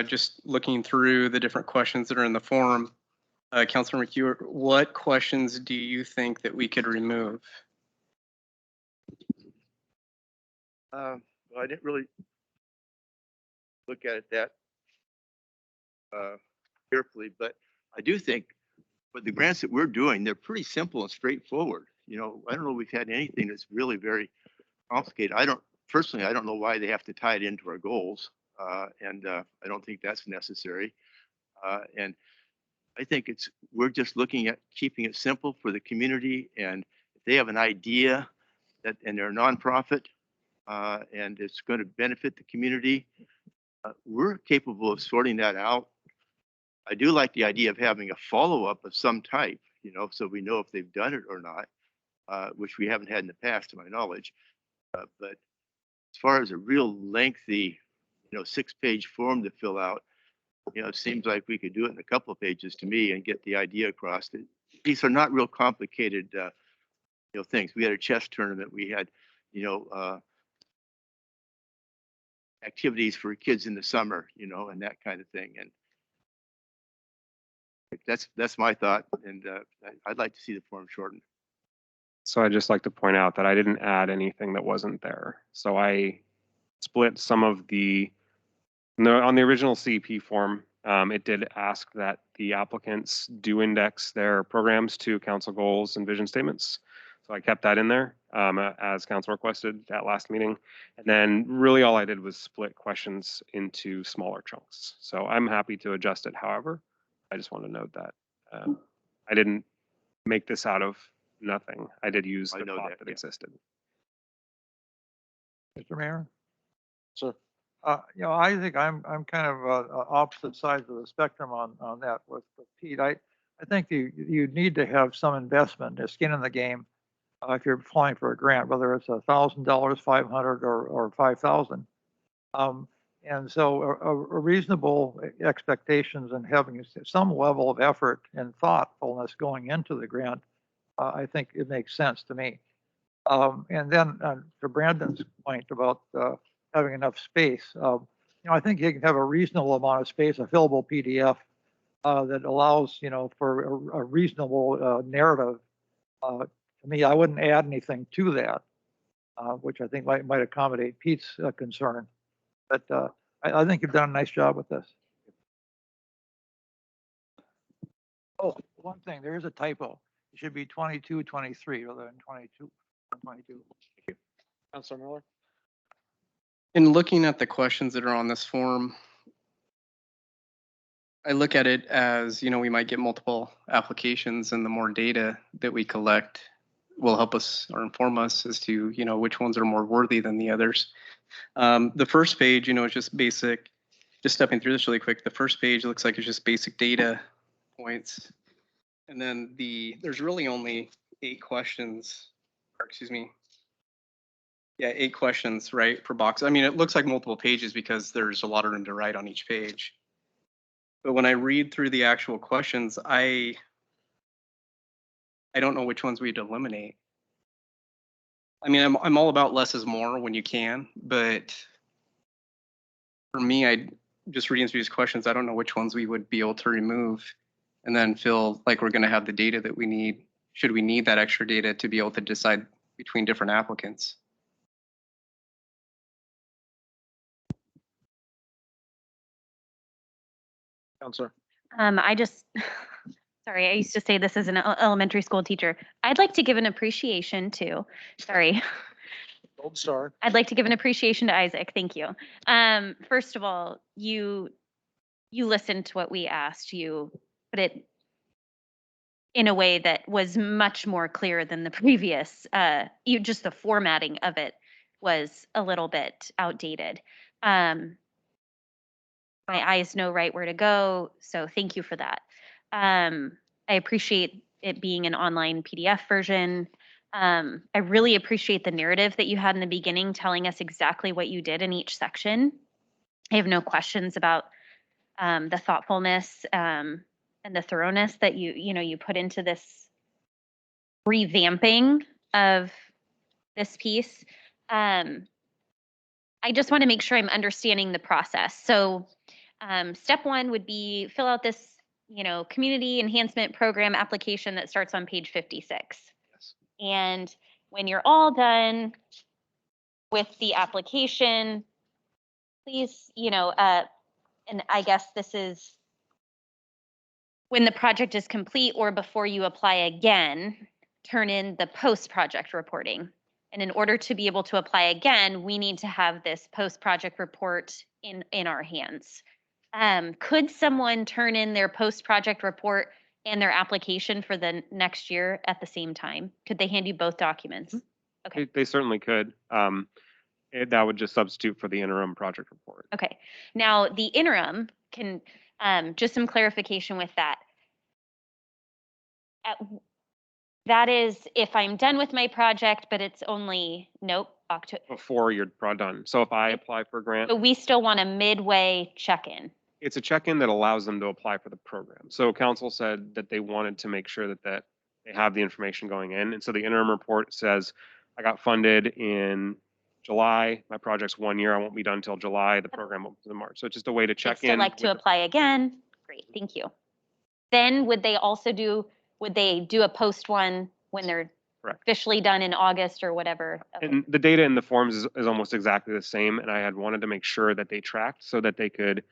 just looking through the different questions that are in the form, Councilor McHugh, what questions do you think that we could remove? Well, I didn't really look at it that carefully, but I do think with the grants that we're doing, they're pretty simple and straightforward. I don't know if we've had anything that's really very complicated. I don't know why they have to tie it into our goals, and I don't think that's necessary. And I think we're just looking at keeping it simple for the community and they have an idea that, and they're a nonprofit, and it's going to benefit the community, we're capable of sorting that out. I do like the idea of having a follow-up of some type, you know, so we know if they've done it or not, which we haven't had in the past, to my knowledge. But as far as a real lengthy, you know, 6-page form to fill out, you know, it seems like we could do it in a couple of pages to me and get the idea across. These are not real complicated, you know, things. We had a chess tournament. We had, you know, activities for kids in the summer, you know, and that kind of thing. And that's my thought. And I'd like to see the form shortened. So I'd just like to point out that I didn't add anything that wasn't there. So I split some of on the original CEP form, it did ask that the applicants do index their programs to council goals and vision statements. So I kept that in there as council requested at last meeting. And then really all I did was split questions into smaller chunks. So I'm happy to adjust it. However, I just want to note that I didn't make this out of nothing. I did use the thought that existed. Mr. Mayor? Sir. You know, I think I'm kind of opposite sides of the spectrum on that with Pete. I think you need to have some investment, skin in the game, if you're applying for a grant, whether it's $1,000, $500, or $5,000. And so a reasonable expectations and having some level of effort and thoughtfulness going into the grant, I think it makes sense to me. And then to Brandon's point about having enough space, you know, I think you can have a reasonable amount of space, a fillable PDF that allows, you know, for a reasonable narrative. To me, I wouldn't add anything to that, which I think might accommodate Pete's concern. But I think you've done a nice job with this. Oh, one thing, there is a typo. It should be 22, 23 rather than 22, 22. Thank you. Councilor Miller? In looking at the questions that are on this form, I look at it as, you know, we might get multiple applications, and the more data that we collect will help us or inform us as to, you know, which ones are more worthy than the others. The first page, you know, is just basic. Just stepping through this really quick, the first page looks like it's just basic data points. And then there's really only 8 questions, or excuse me. Yeah, 8 questions, right, per box. I mean, it looks like multiple pages because there's a lot of room to write on each page. But when I read through the actual questions, I don't know which ones we'd eliminate. I mean, I'm all about less is more when you can, but for me, I just reading through these questions, I don't know which ones we would be able to remove and then feel like we're going to have the data that we need. Should we need that extra data to be able to decide between different applicants? Counselor. I just, sorry, I used to say this as an elementary school teacher. I'd like to give an appreciation to, sorry. Gold star. I'd like to give an appreciation to Isaac. Thank you. First of all, you listened to what we asked. You put it in a way that was much more clear than the previous. Just the formatting of it was a little bit outdated. My eyes know right where to go, so thank you for that. I appreciate it being an online PDF version. I really appreciate the narrative that you had in the beginning, telling us exactly what you did in each section. I have no questions about the thoughtfulness and the thoroughness that you put into this revamping of this piece. I just want to make sure I'm understanding the process. So step 1 would be fill out this, community enhancement program application that starts on page 56. Yes. And when you're all done with the application, please, and I guess this is when the project is complete or before you apply again, turn in the post-project reporting. And in order to be able to apply again, we need to have this post-project report in our hands. Could someone turn in their post-project report and their application for the next year at the same time? Could they hand you both documents? Okay. They certainly could. That would just substitute for the interim project report. Okay. Now, the interim can, just some clarification with that. That is if I'm done with my project, but it's only, nope, October. Before you're done. So if I apply for a grant, But we still want a midway check-in. it's a check-in that allows them to apply for the program. So council said that they wanted to make sure that they have the information going in. And so the interim report says, I got funded in July. My project's 1 year. I won't be done until July. The program opens in March. So it's just a way to They'd check still in. like to with the- apply again. Great, thank you. Then would they do a post one when they're Correct. officially done in August or whatever? Okay. And the data in the forms is almost exactly the same. And I had wanted to make sure that they tracked so that they could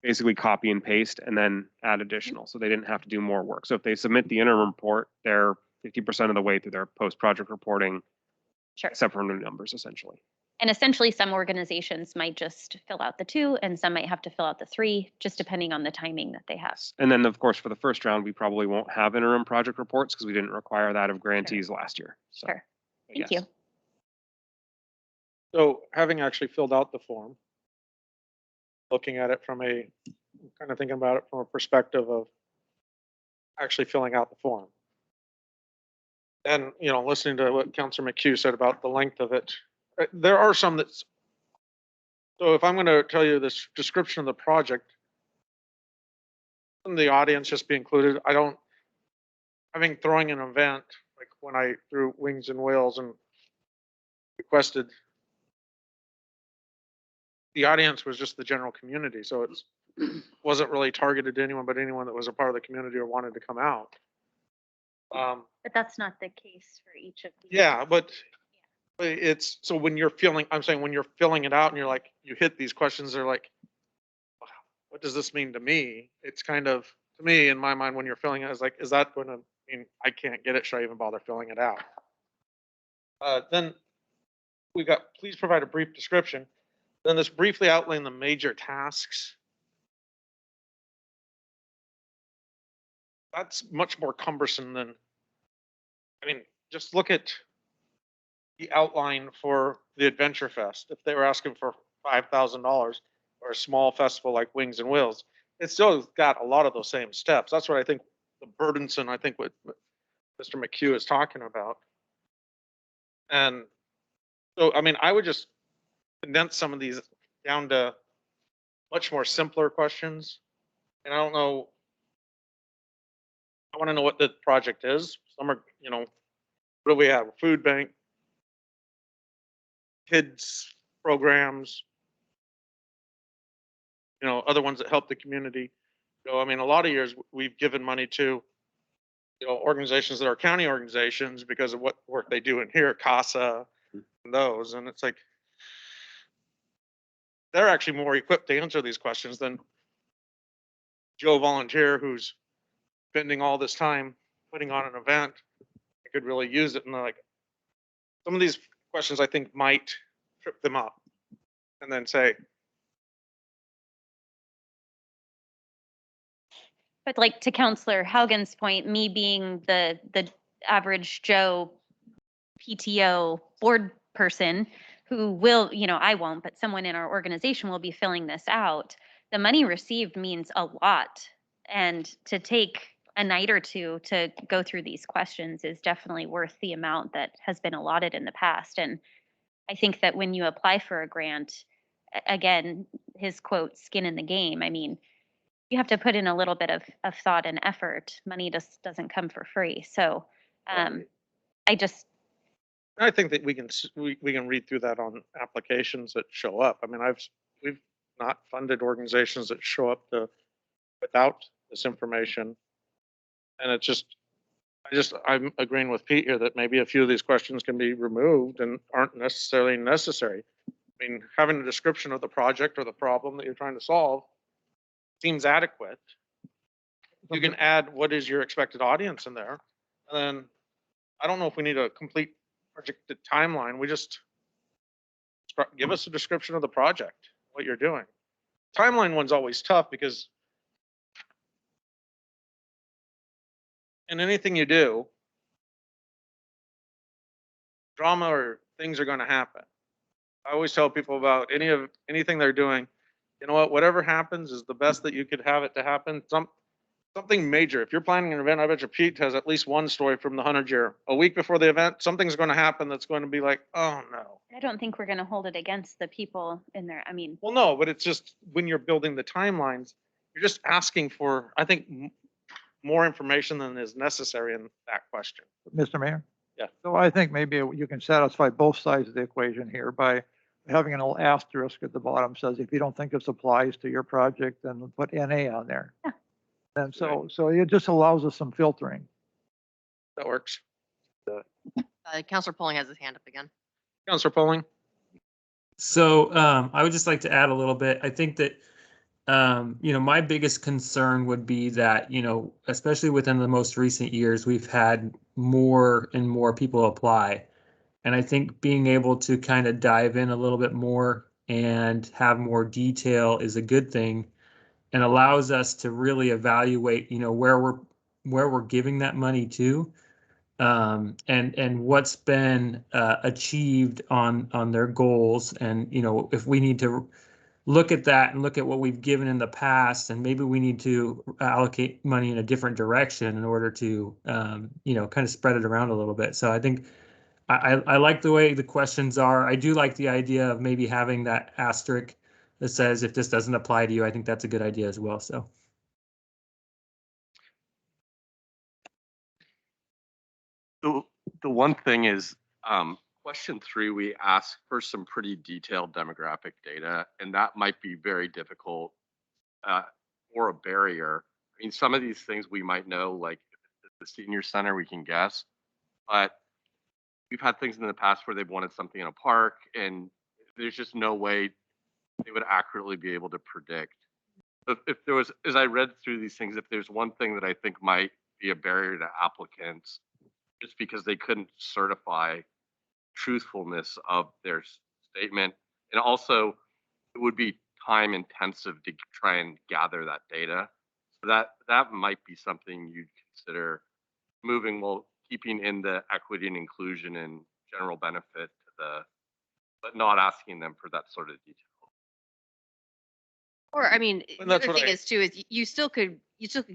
basically copy and paste and then add additional. So they didn't have to do more work. So if they submit the interim report, they're 50% of the way through their post-project reporting, Sure. except for new numbers essentially. And essentially, some organizations might just fill out the 2 and some might have to fill out the 3, just depending on the timing that they have. And then of course, for the first round, we probably won't have interim project reports because we didn't require that of grantees last year. So, Sure. but Thank yes. you. So having actually filled out the form, looking at it from kind of thinking about it from a perspective of actually filling out the form. And, listening to what Councilor McHugh said about the length of it, there are some so if I'm going to tell you this description of the project, in the audience just be included, throwing an event, like when I threw Wings and Wheels and requested, the audience was just the general community, so it wasn't really targeted to anyone but anyone that was a part of the community or wanted to come out. But that's not the case for each of these. Yeah, but it's, so when you're when you're filling it out and you're like, you hit these questions, they're like, wow, what does this mean to me? It's kind of, to me, in my mind, when you're filling it, it's like, is that going to mean I can't get it? Should I even bother filling it out? Then we got, please provide a brief description. Then this briefly outline the major tasks. That's much more cumbersome than, just look at the outline for the Adventure Fest. If they were asking for $5,000 or a small festival like Wings and Wheels, it's still got a lot of those same steps. That's what I think the burdensome, what Mr. McHugh is talking about. And so, I would just condense some of these down to much more simpler questions. And I don't know, I want to know what the project is. Some are, what do we have? Food bank, kids programs, other ones that help the community. So, a lot of years we've given money to, organizations that are county organizations because of what work they do in here, CASA, and those. And it's like, they're actually more equipped to answer these questions than Joe Volunteer, who's spending all this time putting on an event. I could really use it. And like, some of these questions I think might trip them up and then say, But like to Counselor Haugen's point, me being the average Joe PTO board person who will, I won't, but someone in our organization will be filling this out. The money received means a lot. And to take a night or 2 to go through these questions is definitely worth the amount that has been allotted in the past. And I think that when you apply for a grant, again, his quote, skin in the game, you have to put in a little bit of thought and effort. Money just doesn't come for free. So I think that we can read through that on applications that show up. We've not funded organizations that show up without this information. And I'm agreeing with Pete here that maybe a few of these questions can be removed and aren't necessarily necessary. Having a description of the project or the problem that you're trying to solve seems adequate. You can add what is your expected audience in there. And then I don't know if we need a complete projected timeline. We just give us a description of the project, what you're doing. Timeline one's always tough because in anything you do, drama or things are gonna happen. I always tell people about anything they're doing, you know what, whatever happens is the best that you could have it to happen. Something major. If you're planning an event, I bet you Pete has at least one story from the 100 year. A week before the event, something's gonna happen that's going to be like, oh no. I don't think we're gonna hold it against the people in there. I mean, Well, no, but it's just when you're building the timelines, you're just asking for, I think, more information than is necessary in that question. Mr. Mayor? Yeah. So I think maybe you can satisfy both sides of the equation here by having an little asterisk at the bottom says, if you don't think this applies to your project, then put NA on there. Yeah. And so it just allows us some filtering. That works. Counselor Polling has his hand up again. Counselor Polling? So I would just like to add a little bit. I think that my biggest concern would be that, especially within the most recent years, we've had more and more people apply. And I think being able to kind of dive in a little bit more and have more detail is a good thing and allows us to really evaluate, where we're giving that money to, and what's been achieved on their goals. And, if we need to look at that and look at what we've given in the past, and maybe we need to allocate money in a different direction in order to, kind of spread it around a little bit. So I think I like the way the questions are. I do like the idea of maybe having that asterisk that says, if this doesn't apply to you. I think that's a good idea as well. So. The one thing is, question 3, we ask for some pretty detailed demographic data, and that might be very difficult or a barrier. I mean, some of these things we might know, like the senior center, we can guess, but we've had things in the past where they've wanted something in a park, and there's just no way they would accurately be able to predict. If there was, as I read through these things, if there's one thing that I think might be a barrier to applicants, just because they couldn't certify truthfulness of their statement. And also, it would be time intensive to try and gather that data. So that might be something you'd consider moving, while keeping in the equity and inclusion and general benefit to but not asking them for that sort of detail. Or, I mean, And the that's other what thing I- is too, is you still could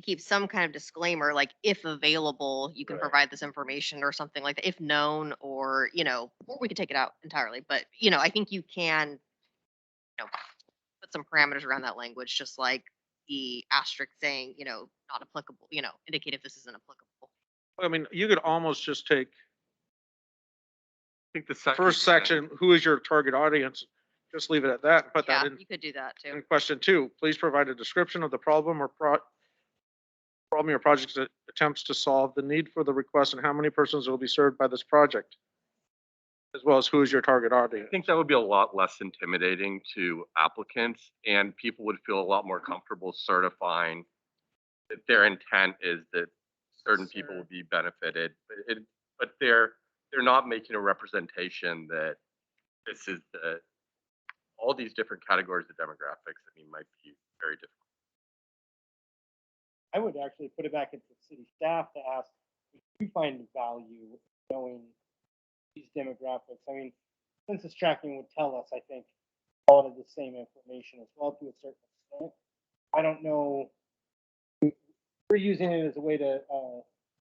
keep some kind of disclaimer, like if available, you can Right. provide this information or something like that, if known, or, or we could take it out entirely. But, I think you can, put some parameters around that language, just like the asterisk saying, not applicable, indicate if this isn't applicable. I mean, you could almost just take I think the second first section, who is your target audience? Just leave it at that, put Yeah, that in. you could do that too. In question 2, please provide a description of the problem or problem your project attempts to solve, the need for the request, and how many persons will be served by this project, as well as who is your target I audience. think that would be a lot less intimidating to applicants, and people would feel a lot more comfortable certifying that their intent is that certain people will be benefited, but they're not making a representation that this is all these different categories of demographics. I mean, might be very difficult. I would actually put it back into city staff to ask if you find value in knowing these demographics. I mean, census tracking would tell us, I think, a lot of the same information as well to a certain extent. I don't know. We're using it as a way to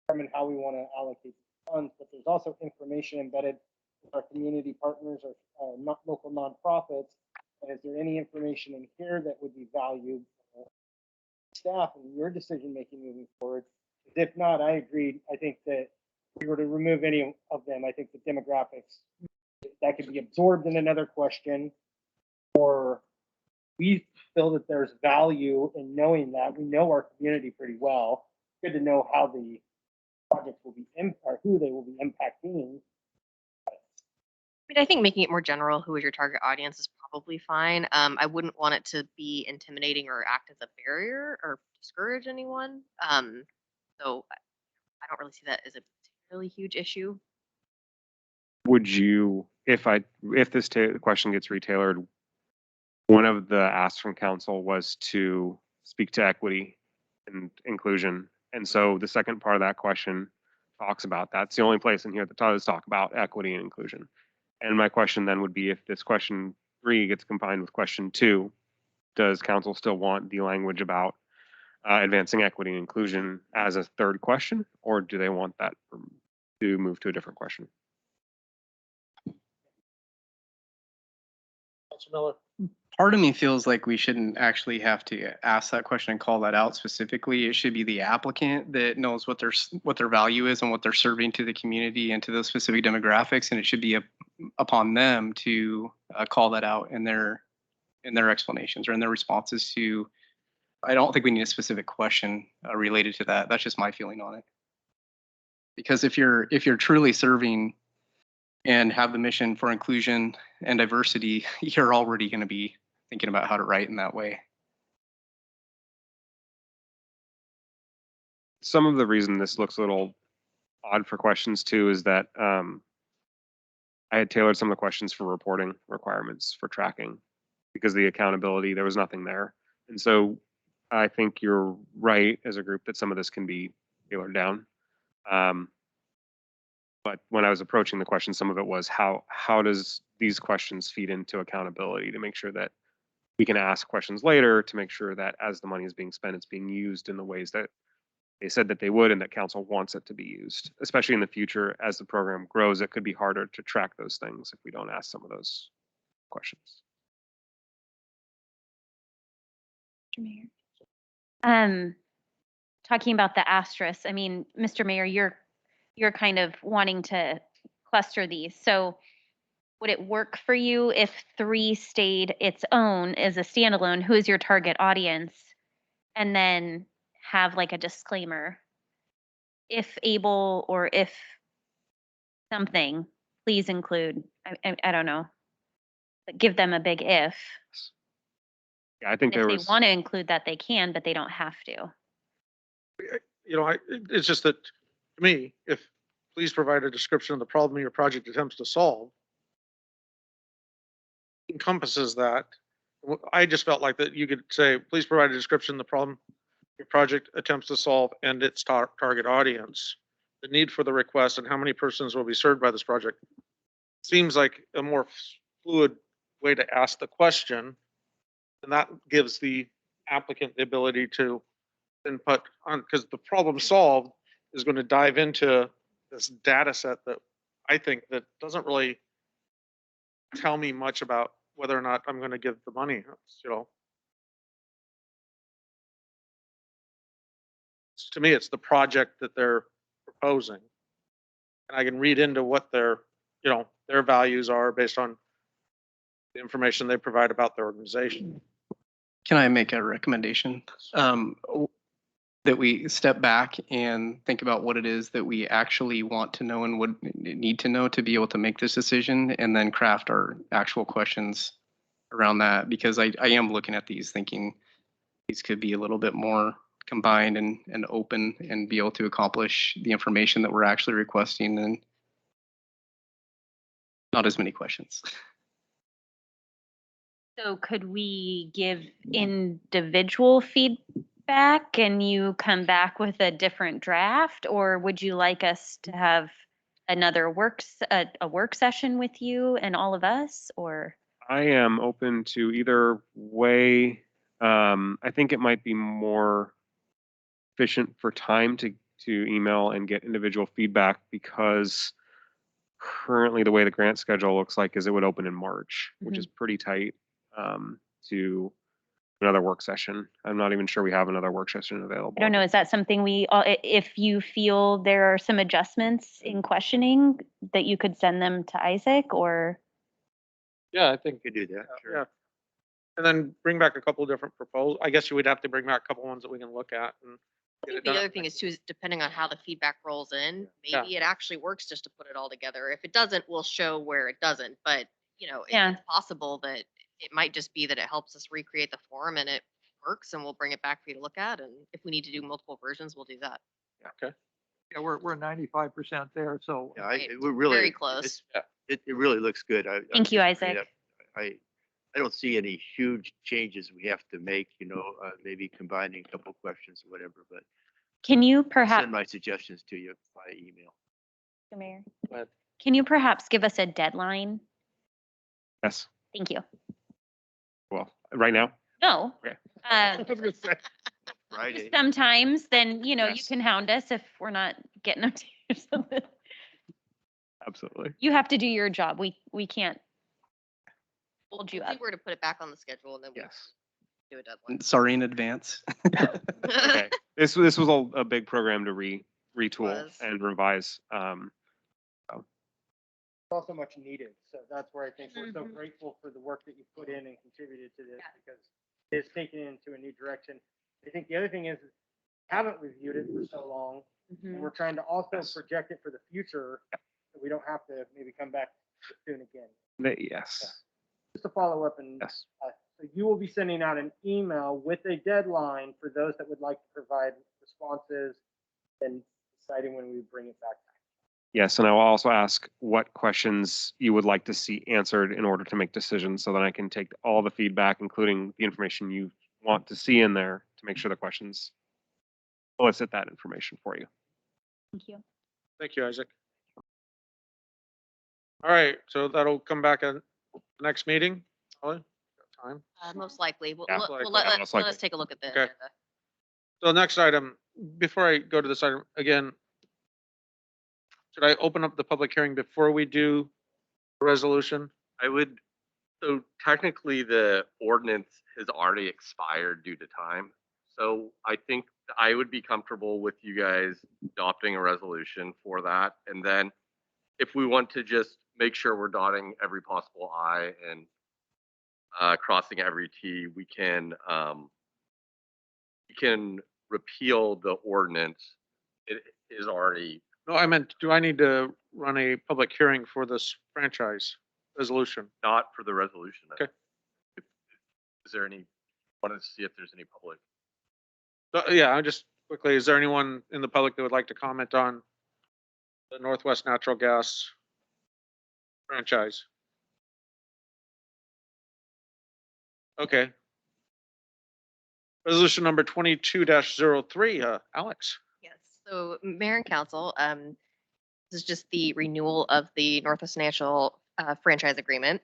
determine how we want to allocate funds, but there's also information embedded with our community partners or not local nonprofits. And is there any information in here that would be valued for staff and your decision making moving forward? If not, I agreed. I think that if we were to remove any of them, I think the demographics that could be absorbed in another question, or we feel that there's value in knowing that we know our community pretty well. Good to know how the projects will be or who they will be impacting. I mean, I think making it more general, who is your target audience, is probably fine. I wouldn't want it to be intimidating or act as a barrier or discourage anyone. So I don't really see that as a particularly huge issue. Would you, if this question gets retailored, one of the asks from council was to speak to equity and inclusion. And so the second part of that question talks about that. It's the only place in here that does talk about equity and inclusion. And my question then would be, if this question 3 gets combined with question 2, does council still want the language about advancing equity and inclusion as a third question, or do they want that to move to a different question? Council Miller. Part of me feels like we shouldn't actually have to ask that question and call that out specifically. It should be the applicant that knows what their value is and what they're serving to the community and to those specific demographics, and it should be upon them to call that out in their explanations or in their responses to. I don't think we need a specific question related to that. That's just my feeling on it. Because if you're truly serving and have the mission for inclusion and diversity, you're already going to be thinking about how to write in that way. Some of the reason this looks a little odd for questions 2 is that I had tailored some of the questions for reporting requirements for tracking because the accountability, there was nothing there. And so I think you're right as a group that some of this can be tailored down. But when I was approaching the question, some of it was how does these questions feed into accountability to make sure that we can ask questions later to make sure that as the money is being spent, it's being used in the ways that they said that they would and that council wants it to be used, especially in the future as the program grows. It could be harder to track those things if we don't ask some of those questions. Mr. Mayor. Talking about the asterisk, I mean, Mr. Mayor, you're kind of wanting to cluster these. So would it work for you if 3 stayed its own as a standalone? Who is your target audience? And then have like a disclaimer. If able or if something, please include, I don't know, but give them a big if. Yeah, I think If there they was. want to include that, they can, but they don't have to. You know, it's just that, to me, if please provide a description of the problem your project attempts to solve encompasses that. I just felt like that you could say, please provide a description of the problem your project attempts to solve and its target audience, the need for the request, and how many persons will be served by this project. Seems like a more fluid way to ask the question, and that gives the applicant the ability to input on, because the problem solved is going to dive into this data set that I think that doesn't really tell me much about whether or not I'm going to give the money. You know, to me, it's the project that they're proposing, and I can read into what their, you know, their values are based on the information they provide about their organization. Can I make a recommendation? That we step back and think about what it is that we actually want to know and would need to know to be able to make this decision, and then craft our actual questions around that. Because I am looking at these thinking these could be a little bit more combined and open and be able to accomplish the information that we're actually requesting, and not as many questions. So could we give individual feedback and you come back with a different draft? Or would you like us to have another a work session with you and all of us, or? I am open to either way. I think it might be more efficient for time to email and get individual feedback, because currently the way the grant schedule looks like is it would open in March, which is pretty tight to another work session. I'm not even sure we have another work session available. I don't know, is that something if you feel there are some adjustments in questioning, that you could send them to Isaac, or? Yeah, I think You could do that, sure. yeah. And then bring back a couple of different proposals. I guess you would have to bring back a couple ones that we can look at and I get think it the done. other thing is too, is depending on how the feedback rolls in, Yeah. maybe it actually works just to put it all together. If it doesn't, we'll show where it doesn't. But, you know, Yeah. it's possible that it might just be that it helps us recreate the form and it works, and we'll bring it back for you to look at. And if we need to do multiple versions, we'll do that. Okay. Yeah, we're 95% there, so. Yeah, Right. we're really. Very close. It really looks good. Thank you, just bringing Isaac. up- I don't see any huge changes we have to make, maybe combining a couple questions or whatever, but Can you I'll perhaps, send my suggestions to you by email. Mr. Mayor, Go ahead. can you perhaps give us a deadline? Yes. Thank you. Well, right now. No. Okay. Uh, was gonna say. Friday. sometimes then, you Yes. can hound us if we're not getting them to you or something. Absolutely. You have to do your job. We can't hold you We'll see up. where to put it back on the schedule and then we Yes. can do a deadline. Sorry in advance. Okay. This was a big program to retool Was. and revise. It's also much needed. So that's where I think we're so Mhm. grateful for the work that you put in and contributed to this Yeah. because it's taken it into a new direction. I think the other thing is haven't reviewed it for so long. And we're trying to also Yes. project it for the future. So we don't have to maybe come back soon again. Yes. Just to follow up and Yes. so you will be sending out an email with a deadline for those that would like to provide responses and deciding when we bring it back. Yes, and I will also ask what questions you would like to see answered in order to make decisions so that I can take all the feedback, including the information you want to see in there to make sure the questions elicit that information for you. Thank you. Thank you, Isaac. All right, so that'll come back at the next meeting. Holly, got time? Most likely. We'll, Yeah. let- Likely. we'll let, Yeah, let most let likely. us take a look at the Okay. agenda. So next item, before I go to this item, again, should I open up the public hearing before we do the resolution? I would, so technically the ordinance has already expired due to time. So I think I would be comfortable with you guys adopting a resolution for that. And then if we want to just make sure we're dotting every possible I and crossing every T, we can repeal the ordinance. It is already No, I meant, do I need to run a public hearing for this franchise resolution? not for the resolution. Okay. Is there any, wanted to see if there's any public? Yeah, I just quickly, is there anyone in the public that would like to comment on the Northwest Natural Gas franchise? Okay. Resolution number 22-03, Alex. Yes, so Mayor and Council, this is just the renewal of the Northwest Financial franchise agreement.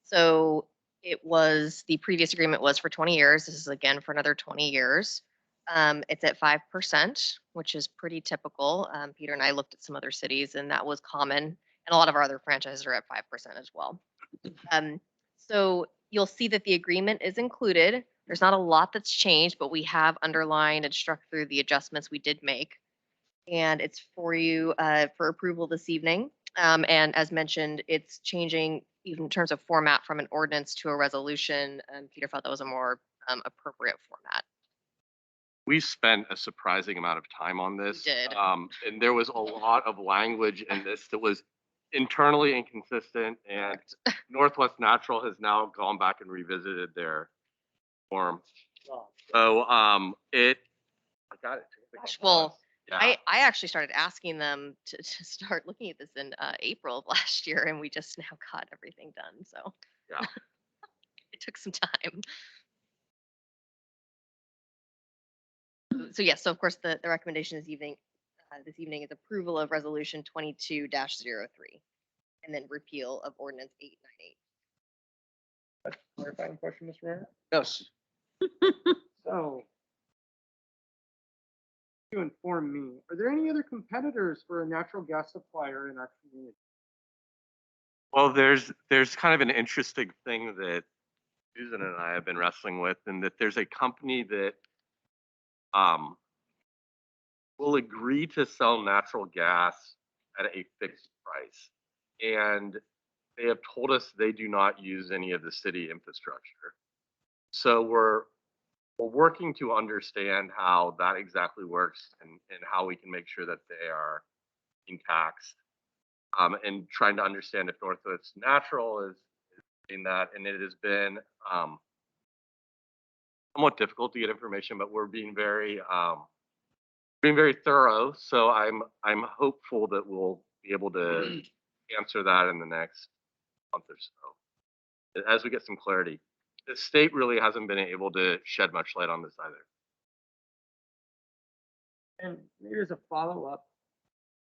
So the previous agreement was for 20 years. This is again for another 20 years. It's at 5%, which is pretty typical. Peter and I looked at some other cities and that was common. And a lot of our other franchises are at 5% as well. So you'll see that the agreement is included. There's not a lot that's changed, but we have underlined and struck through the adjustments we did make. And it's for you for approval this evening. And as mentioned, it's changing even in terms of format from an ordinance to a resolution. Peter felt that was a more appropriate format. We spent a surprising amount of time on this. did. And there was a lot of language in this that was internally inconsistent, and Northwest Natural has now gone back and revisited their form. So, I got it. Gosh, well, Yeah. I actually started asking them to start looking at this in April of last year, and we just now got everything done. So Yeah. it took some time. So yes, so of course the recommendation this evening is approval of resolution 22-03 and then repeal of ordinance 898. Clarifying question, Mr. Mayor? Yes. So to inform me, are there any other competitors for a natural gas supplier in our community? Well, there's kind of an interesting thing that Susan and I have been wrestling with, and that there's a company that will agree to sell natural gas at a fixed price. And they have told us they do not use any of the city infrastructure. So we're working to understand how that exactly works and how we can make sure that they are being taxed. And trying to understand if Northwest Natural is doing that. And it has been somewhat difficult to get information, but we're being very thorough. So I'm hopeful that we'll be able to answer that in the next month or so as we get some clarity. The state really hasn't been able to shed much light on this either. And maybe as a follow-up,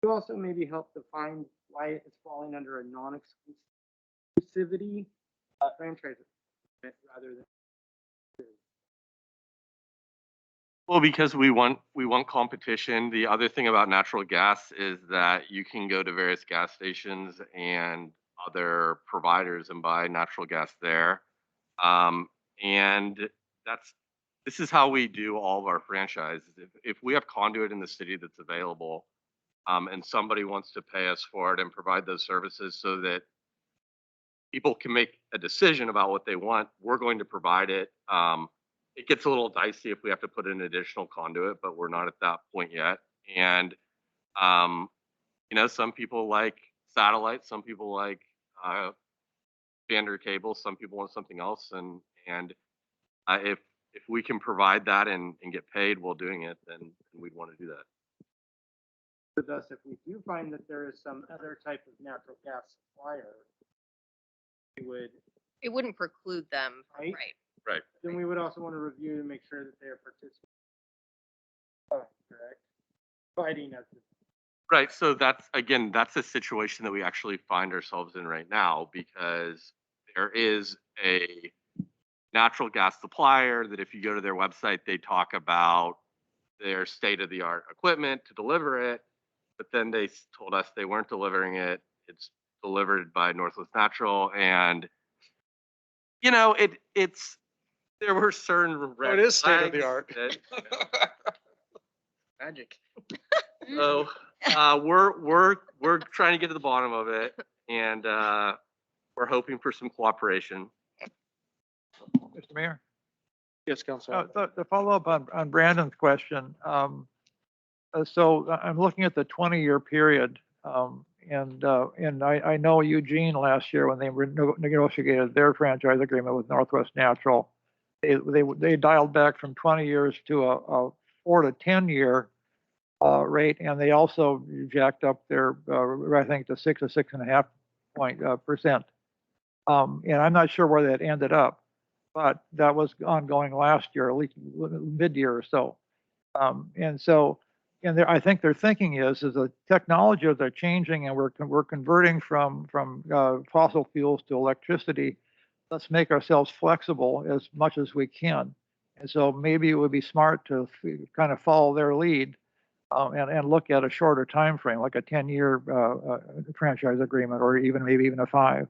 you also maybe help define why it's falling under a non-exclusivity franchise agreement rather than. Well, because we want competition. The other thing about natural gas is that you can go to various gas stations and other providers and buy natural gas there. And this is how we do all of our franchises. If we have conduit in the city that's available, and somebody wants to pay us for it and provide those services so that people can make a decision about what they want, we're going to provide it. It gets a little dicey if we have to put in additional conduit, but we're not at that point yet. And some people like satellite, some people like standard cable, some people want something else. And if we can provide that and get paid while doing it, then we'd want to do that. With us, if we do find that there is some other type of natural gas supplier, it wouldn't preclude them, Right. right? Right. then we would also want to review and make sure that they are participating. Correct. Fighting at the. Right. So that's a situation that we actually find ourselves in right now, because there is a natural gas supplier that if you go to their website, they talk about their state-of-the-art equipment to deliver it, but then they told us they weren't delivering it. It's delivered by Northwest Natural, and there were certain red it is flags state-of-the-art. that- Magic. So we're trying to get to the bottom of it, and we're hoping for some cooperation. Mr. Mayor? Yes, Councilor. To follow up on Brandon's question, so I'm looking at the 20-year period, and I know Eugene last year when they negotiated their franchise agreement with Northwest Natural, they dialed back from 20 years to a 4 to 10 year rate, and they also jacked up their I think to 6 to 6.5%. And I'm not sure where that ended up, but that was ongoing last year, at least mid-year or so. I think their thinking is the technologies are changing, and we're converting from fossil fuels to electricity. Let's make ourselves flexible as much as we can. And so maybe it would be smart to kind of follow their lead and look at a shorter time frame, like a 10-year franchise agreement, or maybe even a 5.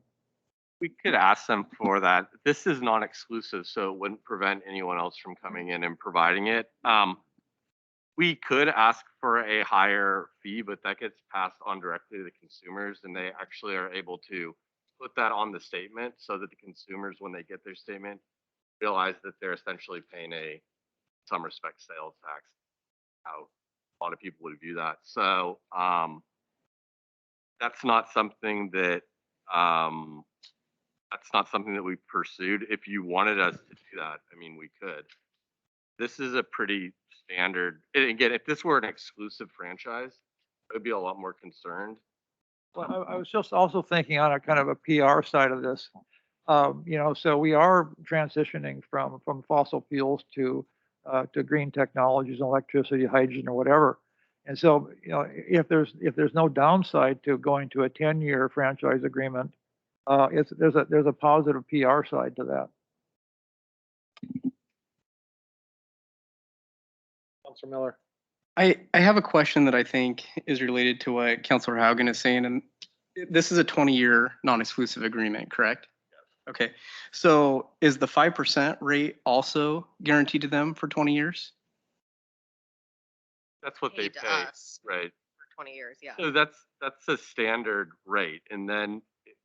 We could ask them for that. This is non-exclusive, so it wouldn't prevent anyone else from coming in and providing it. We could ask for a higher fee, but that gets passed on directly to the consumers, and they actually are able to put that on the statement so that the consumers, when they get their statement, realize that they're essentially paying in some respect, sales tax. How a lot of people would view that. So that's not something that we pursued. If you wanted us to do that, I mean, we could. This is a pretty standard. And again, if this were an exclusive franchise, I would be a lot more concerned. Well, I was just also thinking on a kind of a PR side of this. So we are transitioning from fossil fuels to green technologies, electricity, hydrogen, or whatever. And so, if there's no downside to going to a 10-year franchise agreement, there's a positive PR side to that. Councilor Miller. I have a question that I think is related to what Councilor Haugen is saying, and this is a 20-year non-exclusive agreement, correct? Yes. Okay, so is the 5% rate also guaranteed to them for 20 years? That's what they Paid to pay, us. right? For 20 years, yeah. So that's a standard rate. And then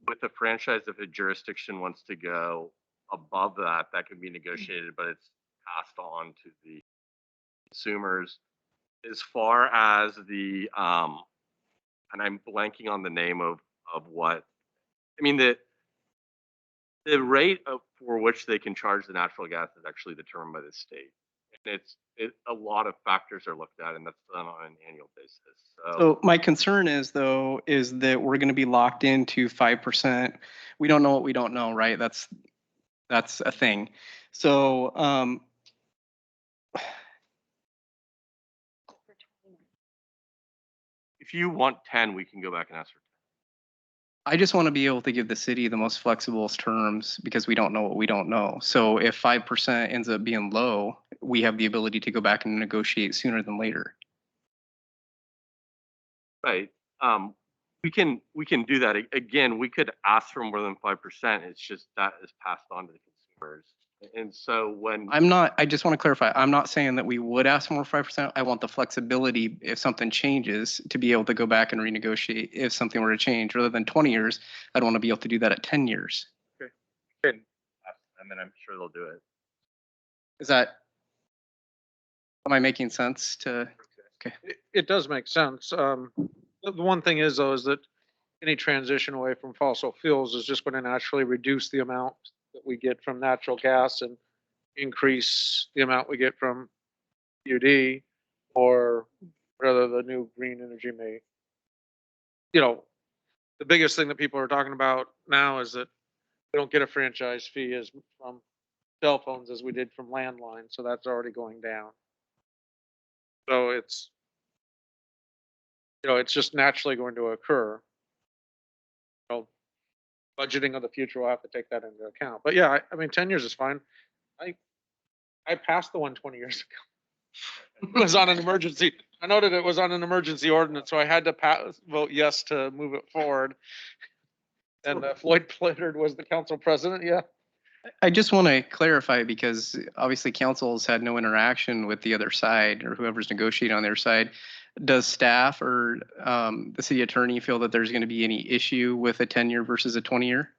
with the franchise, if a jurisdiction wants to go above that, that can be negotiated, but it's passed on to the consumers. As far as the and I'm blanking on the name of what, I mean, the rate for which they can charge the natural gas is actually determined by the state. And a lot of factors are looked at, and that's done on an annual basis. So my concern is that we're going to be locked into 5%. We don't know what we don't know, right? That's a thing. So if you want 10, we can go back and ask for I just want to be able to give the city the most flexible terms because we don't know what we don't know. So if 5% ends up being low, we have the ability to go back and negotiate sooner than later. Right. We can do that. Again, we could ask for more than 5%. It's just that is passed on to the consumers. And so when I just want to clarify, I'm not saying that we would ask for more 5%. I want the flexibility if something changes to be able to go back and renegotiate if something were to change. Rather than 20 years, I'd want to be able to do that at 10 years. can ask them, and I'm sure they'll do it. Am I making sense to? Okay. It does make sense. The one thing is though, is that any transition away from fossil fuels is just going to naturally reduce the amount that we get from natural gas and increase the amount we get from UD or rather the new green energy may. You know, the biggest thing that people are talking about now is that we don't get a franchise fee as from cell phones as we did from landline, so that's already going down. So it's, it's just naturally going to occur. Budgeting of the future will have to take that into account. But yeah, I mean, 10 years is fine. I passed the one 20 years ago. It was on an emergency. I noted it was on an emergency ordinance, so I had to vote yes to move it forward. And Floyd Plittard was the council president. Yeah. I just want to clarify because obviously council's had no interaction with the other side or whoever's negotiating on their side. Does staff or the city attorney feel that there's going to be any issue with a 10-year versus a 20-year?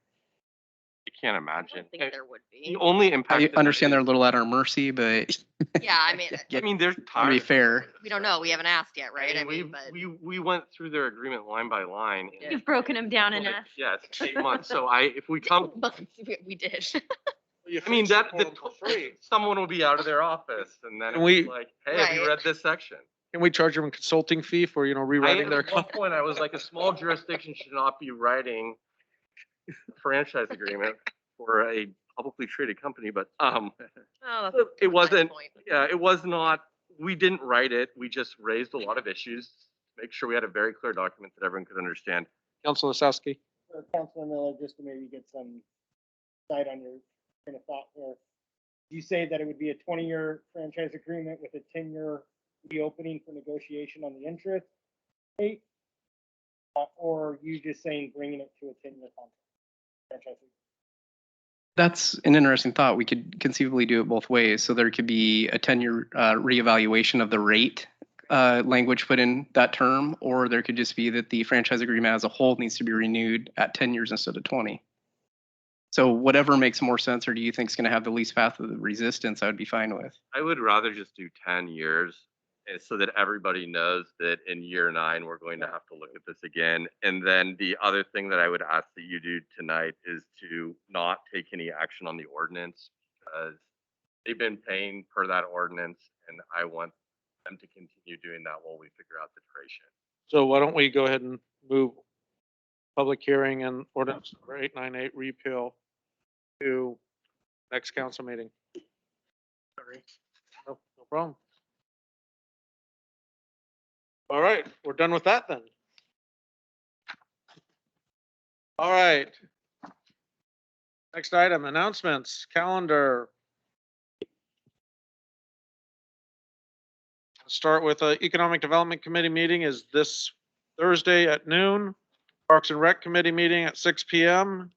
You can't I imagine. don't think there would The be. only impact. I understand they're a little at our mercy, but Yeah, I mean, I mean, they're to be tired. fair. we don't know. We haven't asked yet, right? I we mean, but we went through their agreement line by line. Yeah. You've broken them down Like, enough. yeah, it's 8 months. So if we come, we did. I mean, someone will be out of their office and then And it's we- like, hey, have you Right. read this section? Can we charge them a consulting fee for, rewriting their At one point, I was like, a small jurisdiction should not be writing a franchise agreement for a publicly traded company, but Oh, that's it a wasn't, point. yeah, it was not, we didn't write it. We just raised a lot of issues, to make sure we had a very clear document that everyone could understand. Councilor Sasky. Councilor Miller, just to maybe get some sight on your train of thought there. You say that it would be a 20-year franchise agreement with a 10-year reopening for negotiation on the interest rate? Or you just saying bringing it to a 10-year contract? Franchise agreement? That's an interesting thought. We could conceivably do it both ways. So there could be a 10-year reevaluation of the rate language put in that term, or there could just be that the franchise agreement as a whole needs to be renewed at 10 years instead of 20. So whatever makes more sense, or do you think is going to have the least path of resistance, I would be fine with. I would rather just do 10 years so that everybody knows that in year 9, we're going to have to look at this again. And then the other thing that I would ask that you do tonight is to not take any action on the ordinance because they've been paying per that ordinance and I want them to continue doing that while we figure out the duration. So why don't we go ahead and move public hearing and ordinance number 898 repeal to next council meeting? Sorry. No problem. All right, we're done with that then. All right. Next item, announcements, calendar. Start with Economic Development Committee meeting is this Thursday at noon. Parks and Rec Committee meeting at 6 p.m.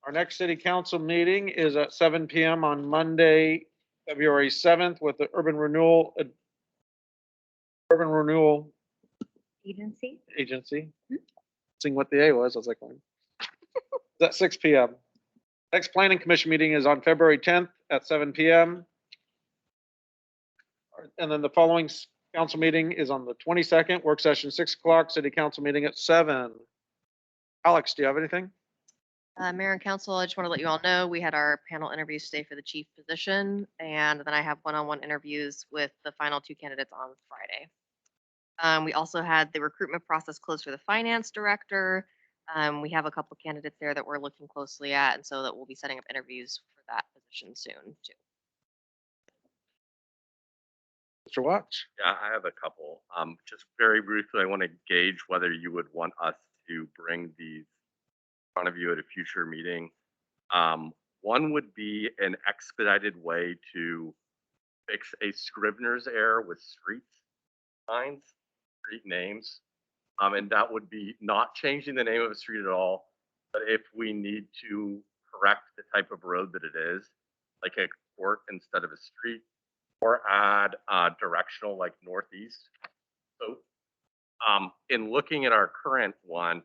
Our next city council meeting is at 7 p.m. on Monday, February 7th with the Urban Renewal Agency. Agency. Seeing what the A was, I was like, it's at 6 p.m. Next Planning Commission meeting is on February 10th at 7 p.m. And then the following council meeting is on the 22nd, work session 6 o'clock, city council meeting at 7. Alex, do you have anything? Mayor and council, I just want to let you all know, we had our panel interviews today for the chief position, and then I have one-on-one interviews with the final 2 candidates on Friday. We also had the recruitment process closed for the finance director. We have a couple candidates there that we're looking closely at, and so that we'll be setting up interviews for that position soon too. Mr. Watts? Yeah, I have a couple. Just very briefly, I want to gauge whether you would want us to bring these in front of you at a future meeting. One would be an expedited way to fix a Scrivener's error with street signs, street names. And that would be not changing the name of a street at all, but if we need to correct the type of road that it is, like a court instead of a street, or add directional like northeast. So in looking at our current one,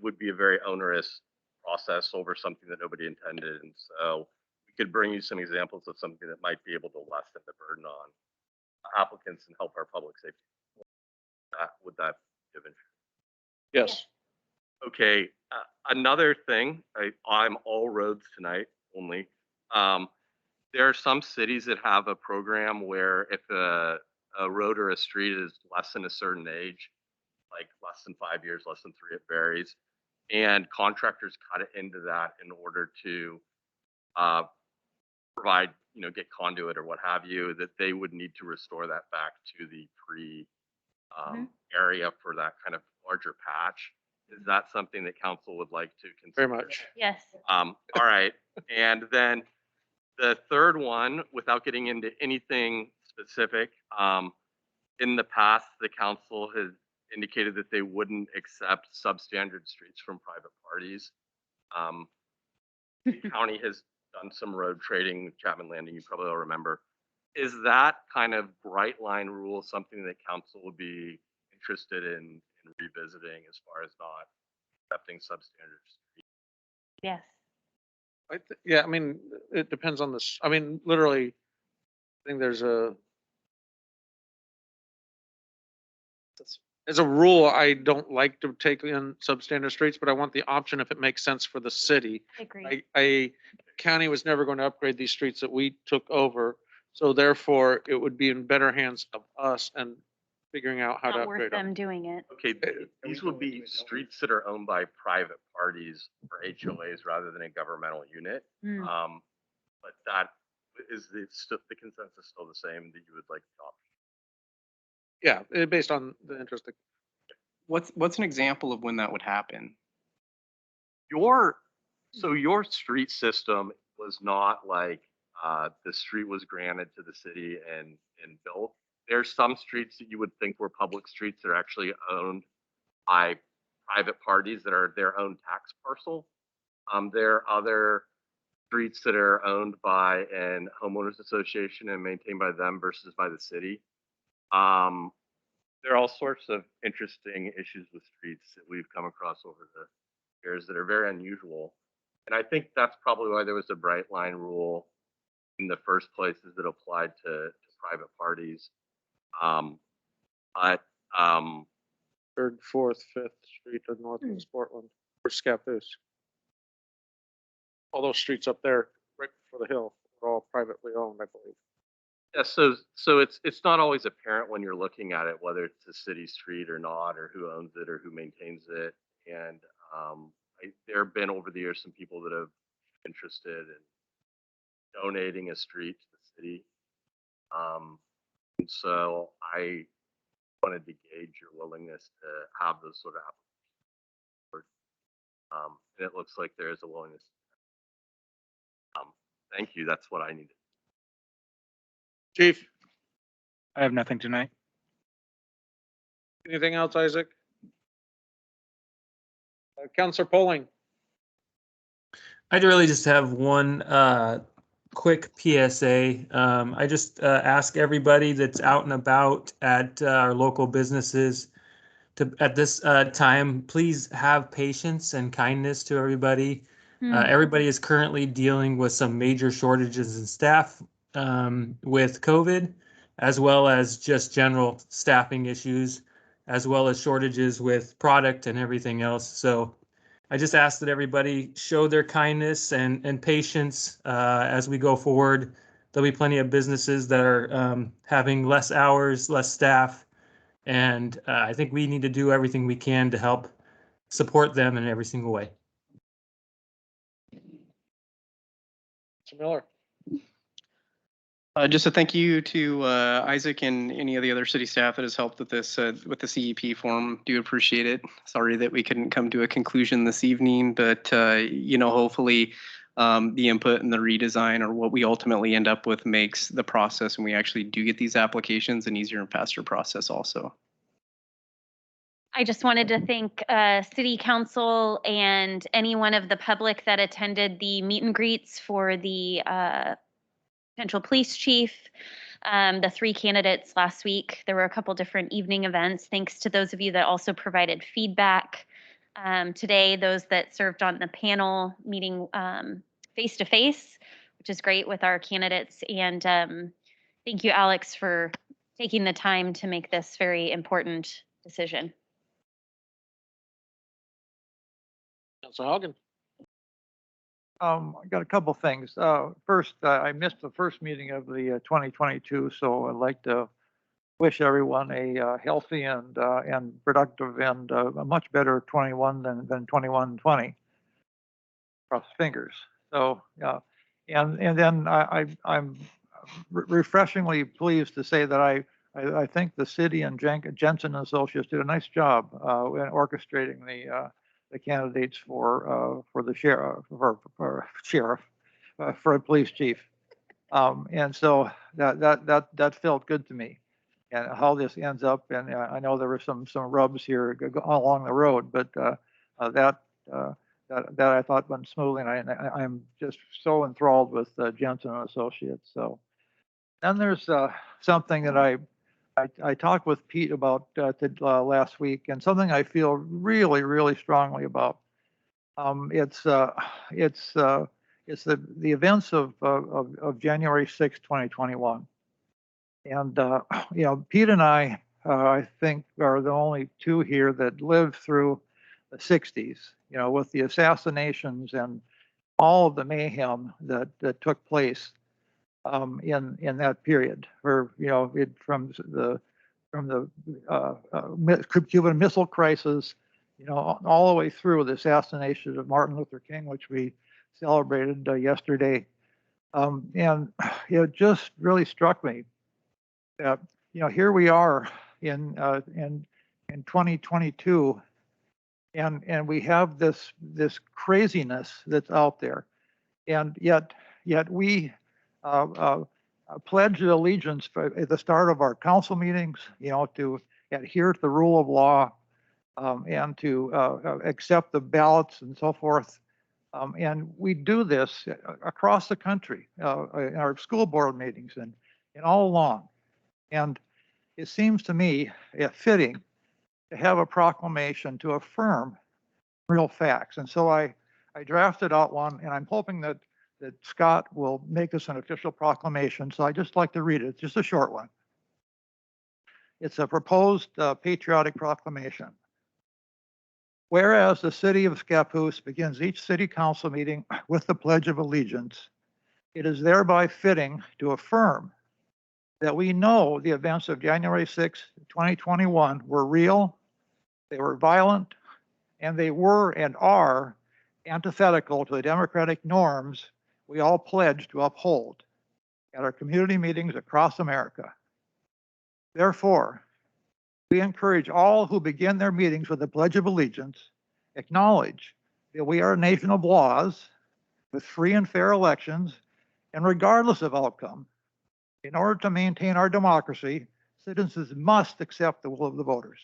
would be a very onerous process over something that nobody intended. And so we could bring you some examples of something that might be able to lessen the burden on applicants and help our public safety. Would that be of interest? Yes. Okay, another thing, I'm all roads tonight only. There are some cities that have a program where if a road or a street is less than a certain age, like less than 5 years, less than 3, it varies, and contractors cut it into that in order to provide, get conduit or what have you, that they would need to restore that back to the pre area for that kind of larger patch. Is that something that council would like to consider? Very much. Yes. All right. And then the third one, without getting into anything specific, in the past, the council has indicated that they wouldn't accept substandard streets from private parties. The county has done some road trading with Chapman Landing, you probably all remember. Is that kind of bright line rule something that council would be interested in revisiting as far as not accepting substandard streets? Yes. Yeah, I mean, it depends on this. I mean, literally, I think there's a as a rule, I don't like to take in substandard streets, but I want the option if it makes sense for the city. I agree. A county was never going to upgrade these streets that we took over, so therefore it would be in better hands of us and figuring out how to Not worth upgrade them. them doing it. Okay, these would be streets that are owned by private parties or HOAs rather than a governmental unit. Mm. But that is the consensus still the same that you would like to opt? Yeah, based on the interest. What's an example of when that would happen? Your street system was not like the street was granted to the city and built. There's some streets that you would think were public streets that are actually owned by private parties that are their own tax parcel. There are other streets that are owned by an homeowners association and maintained by them versus by the city. There are all sorts of interesting issues with streets that we've come across over the years that are very unusual. And I think that's probably why there was a bright line rule in the first places that applied to private parties. But 3rd, 4th, 5th Street of Northwest Portland, or Scappoose. All those streets up there, right before the hill, are all privately owned, I believe. yeah, so it's not always apparent when you're looking at it whether it's a city street or not, or who owns it or who maintains it. And there have been over the years some people that have interested in donating a street to the city. And so I wanted to gauge your willingness to have those sort of applications. And it looks like there is a willingness. Thank you. That's what I needed. Chief, I have nothing tonight. anything else, Isaac? Counselor Polling. I'd really just have one quick PSA. I just ask everybody that's out and about at our local businesses to, at this time, please have patience and kindness to everybody. Everybody is currently dealing with some major shortages in staff with COVID, as well as just general staffing issues, as well as shortages with product and everything else. So I just ask that everybody show their kindness and patience as we go forward. There'll be plenty of businesses that are having less hours, less staff, and I think we need to do everything we can to help support them in every single way. Mr. Miller. Just a thank you to Isaac and any of the other city staff that has helped with this, with the CEP form. Do appreciate it. Sorry that we couldn't come to a conclusion this evening, but hopefully the input and the redesign or what we ultimately end up with makes the process when we actually do get these applications an easier and faster process also. I just wanted to thank City Council and anyone of the public that attended the meet and greets for the potential police chief, the 3 candidates last week. There were a couple different evening events. Thanks to those of you that also provided feedback today, those that served on the panel meeting face to face, which is great with our candidates. And thank you, Alex, for taking the time to make this very important decision. Councilor Hogan. I got a couple things. First, I missed the first meeting of the 2022, so I'd like to wish everyone a healthy and productive and a much better 21 than 21-20. Cross fingers. So yeah, and then I'm refreshingly pleased to say that I think the city and Jensen and Associates did a nice job in orchestrating the candidates for the sheriff for a police chief, and so that felt good to me. And how this ends up, and I know there were some rubs here along the road, but that I thought went smoothly, and I'm just so enthralled with Jensen and Associates. So then there's something that I talked with Pete about last week, and something I feel really strongly about. It's the events of January 6, 2021. And Pete and I think are the only two here that lived through the 60s, with the assassinations and all of the mayhem that took place in that period, where from the Cuban Missile Crisis, all the way through the assassination of Martin Luther King, which we celebrated yesterday, and it just really struck me that here we are in 2022, and we have this craziness that's out there, and yet we pledge allegiance at the start of our council meetings, to adhere to the rule of law, and to accept the ballots and so forth. And we do this across the country, in our school board meetings and all along. And it seems to me fitting to have a proclamation to affirm real facts. And so I drafted out one, and I'm hoping that Scott will make this an official proclamation. So I just like to read it. It's just a short one. It's a proposed patriotic proclamation. Whereas the city of Scappoose begins each city council meeting with the Pledge of Allegiance, it is thereby fitting to affirm that we know the events of January 6, 2021 were real, they were violent, and they were and are antithetical to the democratic norms we all pledge to uphold at our community meetings across America. Therefore, we encourage all who begin their meetings with the Pledge of Allegiance, acknowledge that we are a nation of laws with free and fair elections, and regardless of outcome, in order to maintain our democracy, citizens must accept the will of the voters.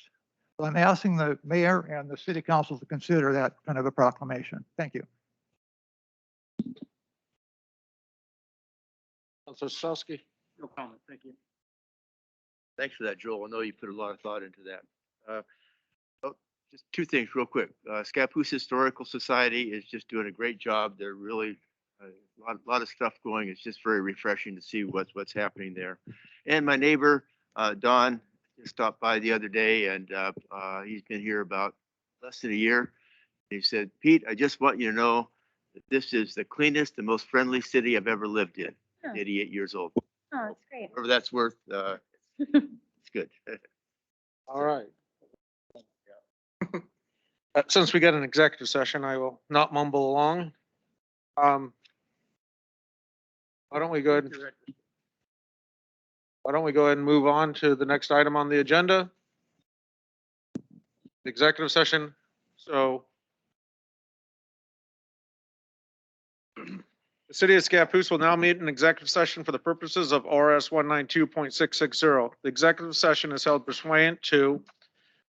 So I'm asking the mayor and the city council to consider that kind of a proclamation. Thank you. Councilor Sosky. No comment, thank you. Thanks for that, Joel. I know you put a lot of thought into that. Just two things real quick. Scappoose Historical Society is just doing a great job. They're really a lot of stuff going. It's just very refreshing to see what's happening there. And my neighbor, Don, just stopped by the other day, and he's been here about less than a year. He said, Pete, I just want you to know that this is the cleanest and most friendly city I've ever lived in. Oh. 88 years old. Oh, that's great. Whatever that's worth, it's good. All right. Since we got an executive session, I will not mumble along. Why don't we go ahead? Why don't we go ahead and move on to the next item on the agenda? Executive session. So the city of Scappoose will now meet in executive session for the purposes of RS 192.660. The executive session is held pursuant to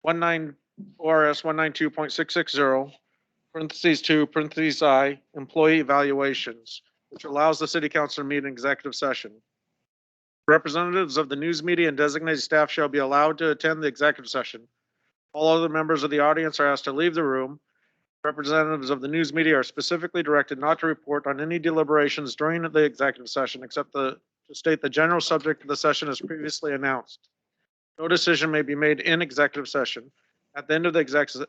RS 192.660, parentheses 2, parentheses I, employee evaluations, which allows the city council to meet in executive session. Representatives of the news media and designated staff shall be allowed to attend the executive session. All other members of the audience are asked to leave the room. Representatives of the news media are specifically directed not to report on any deliberations during the executive session except to state the general subject of the session as previously announced. No decision may be made in executive session. At the end of the executive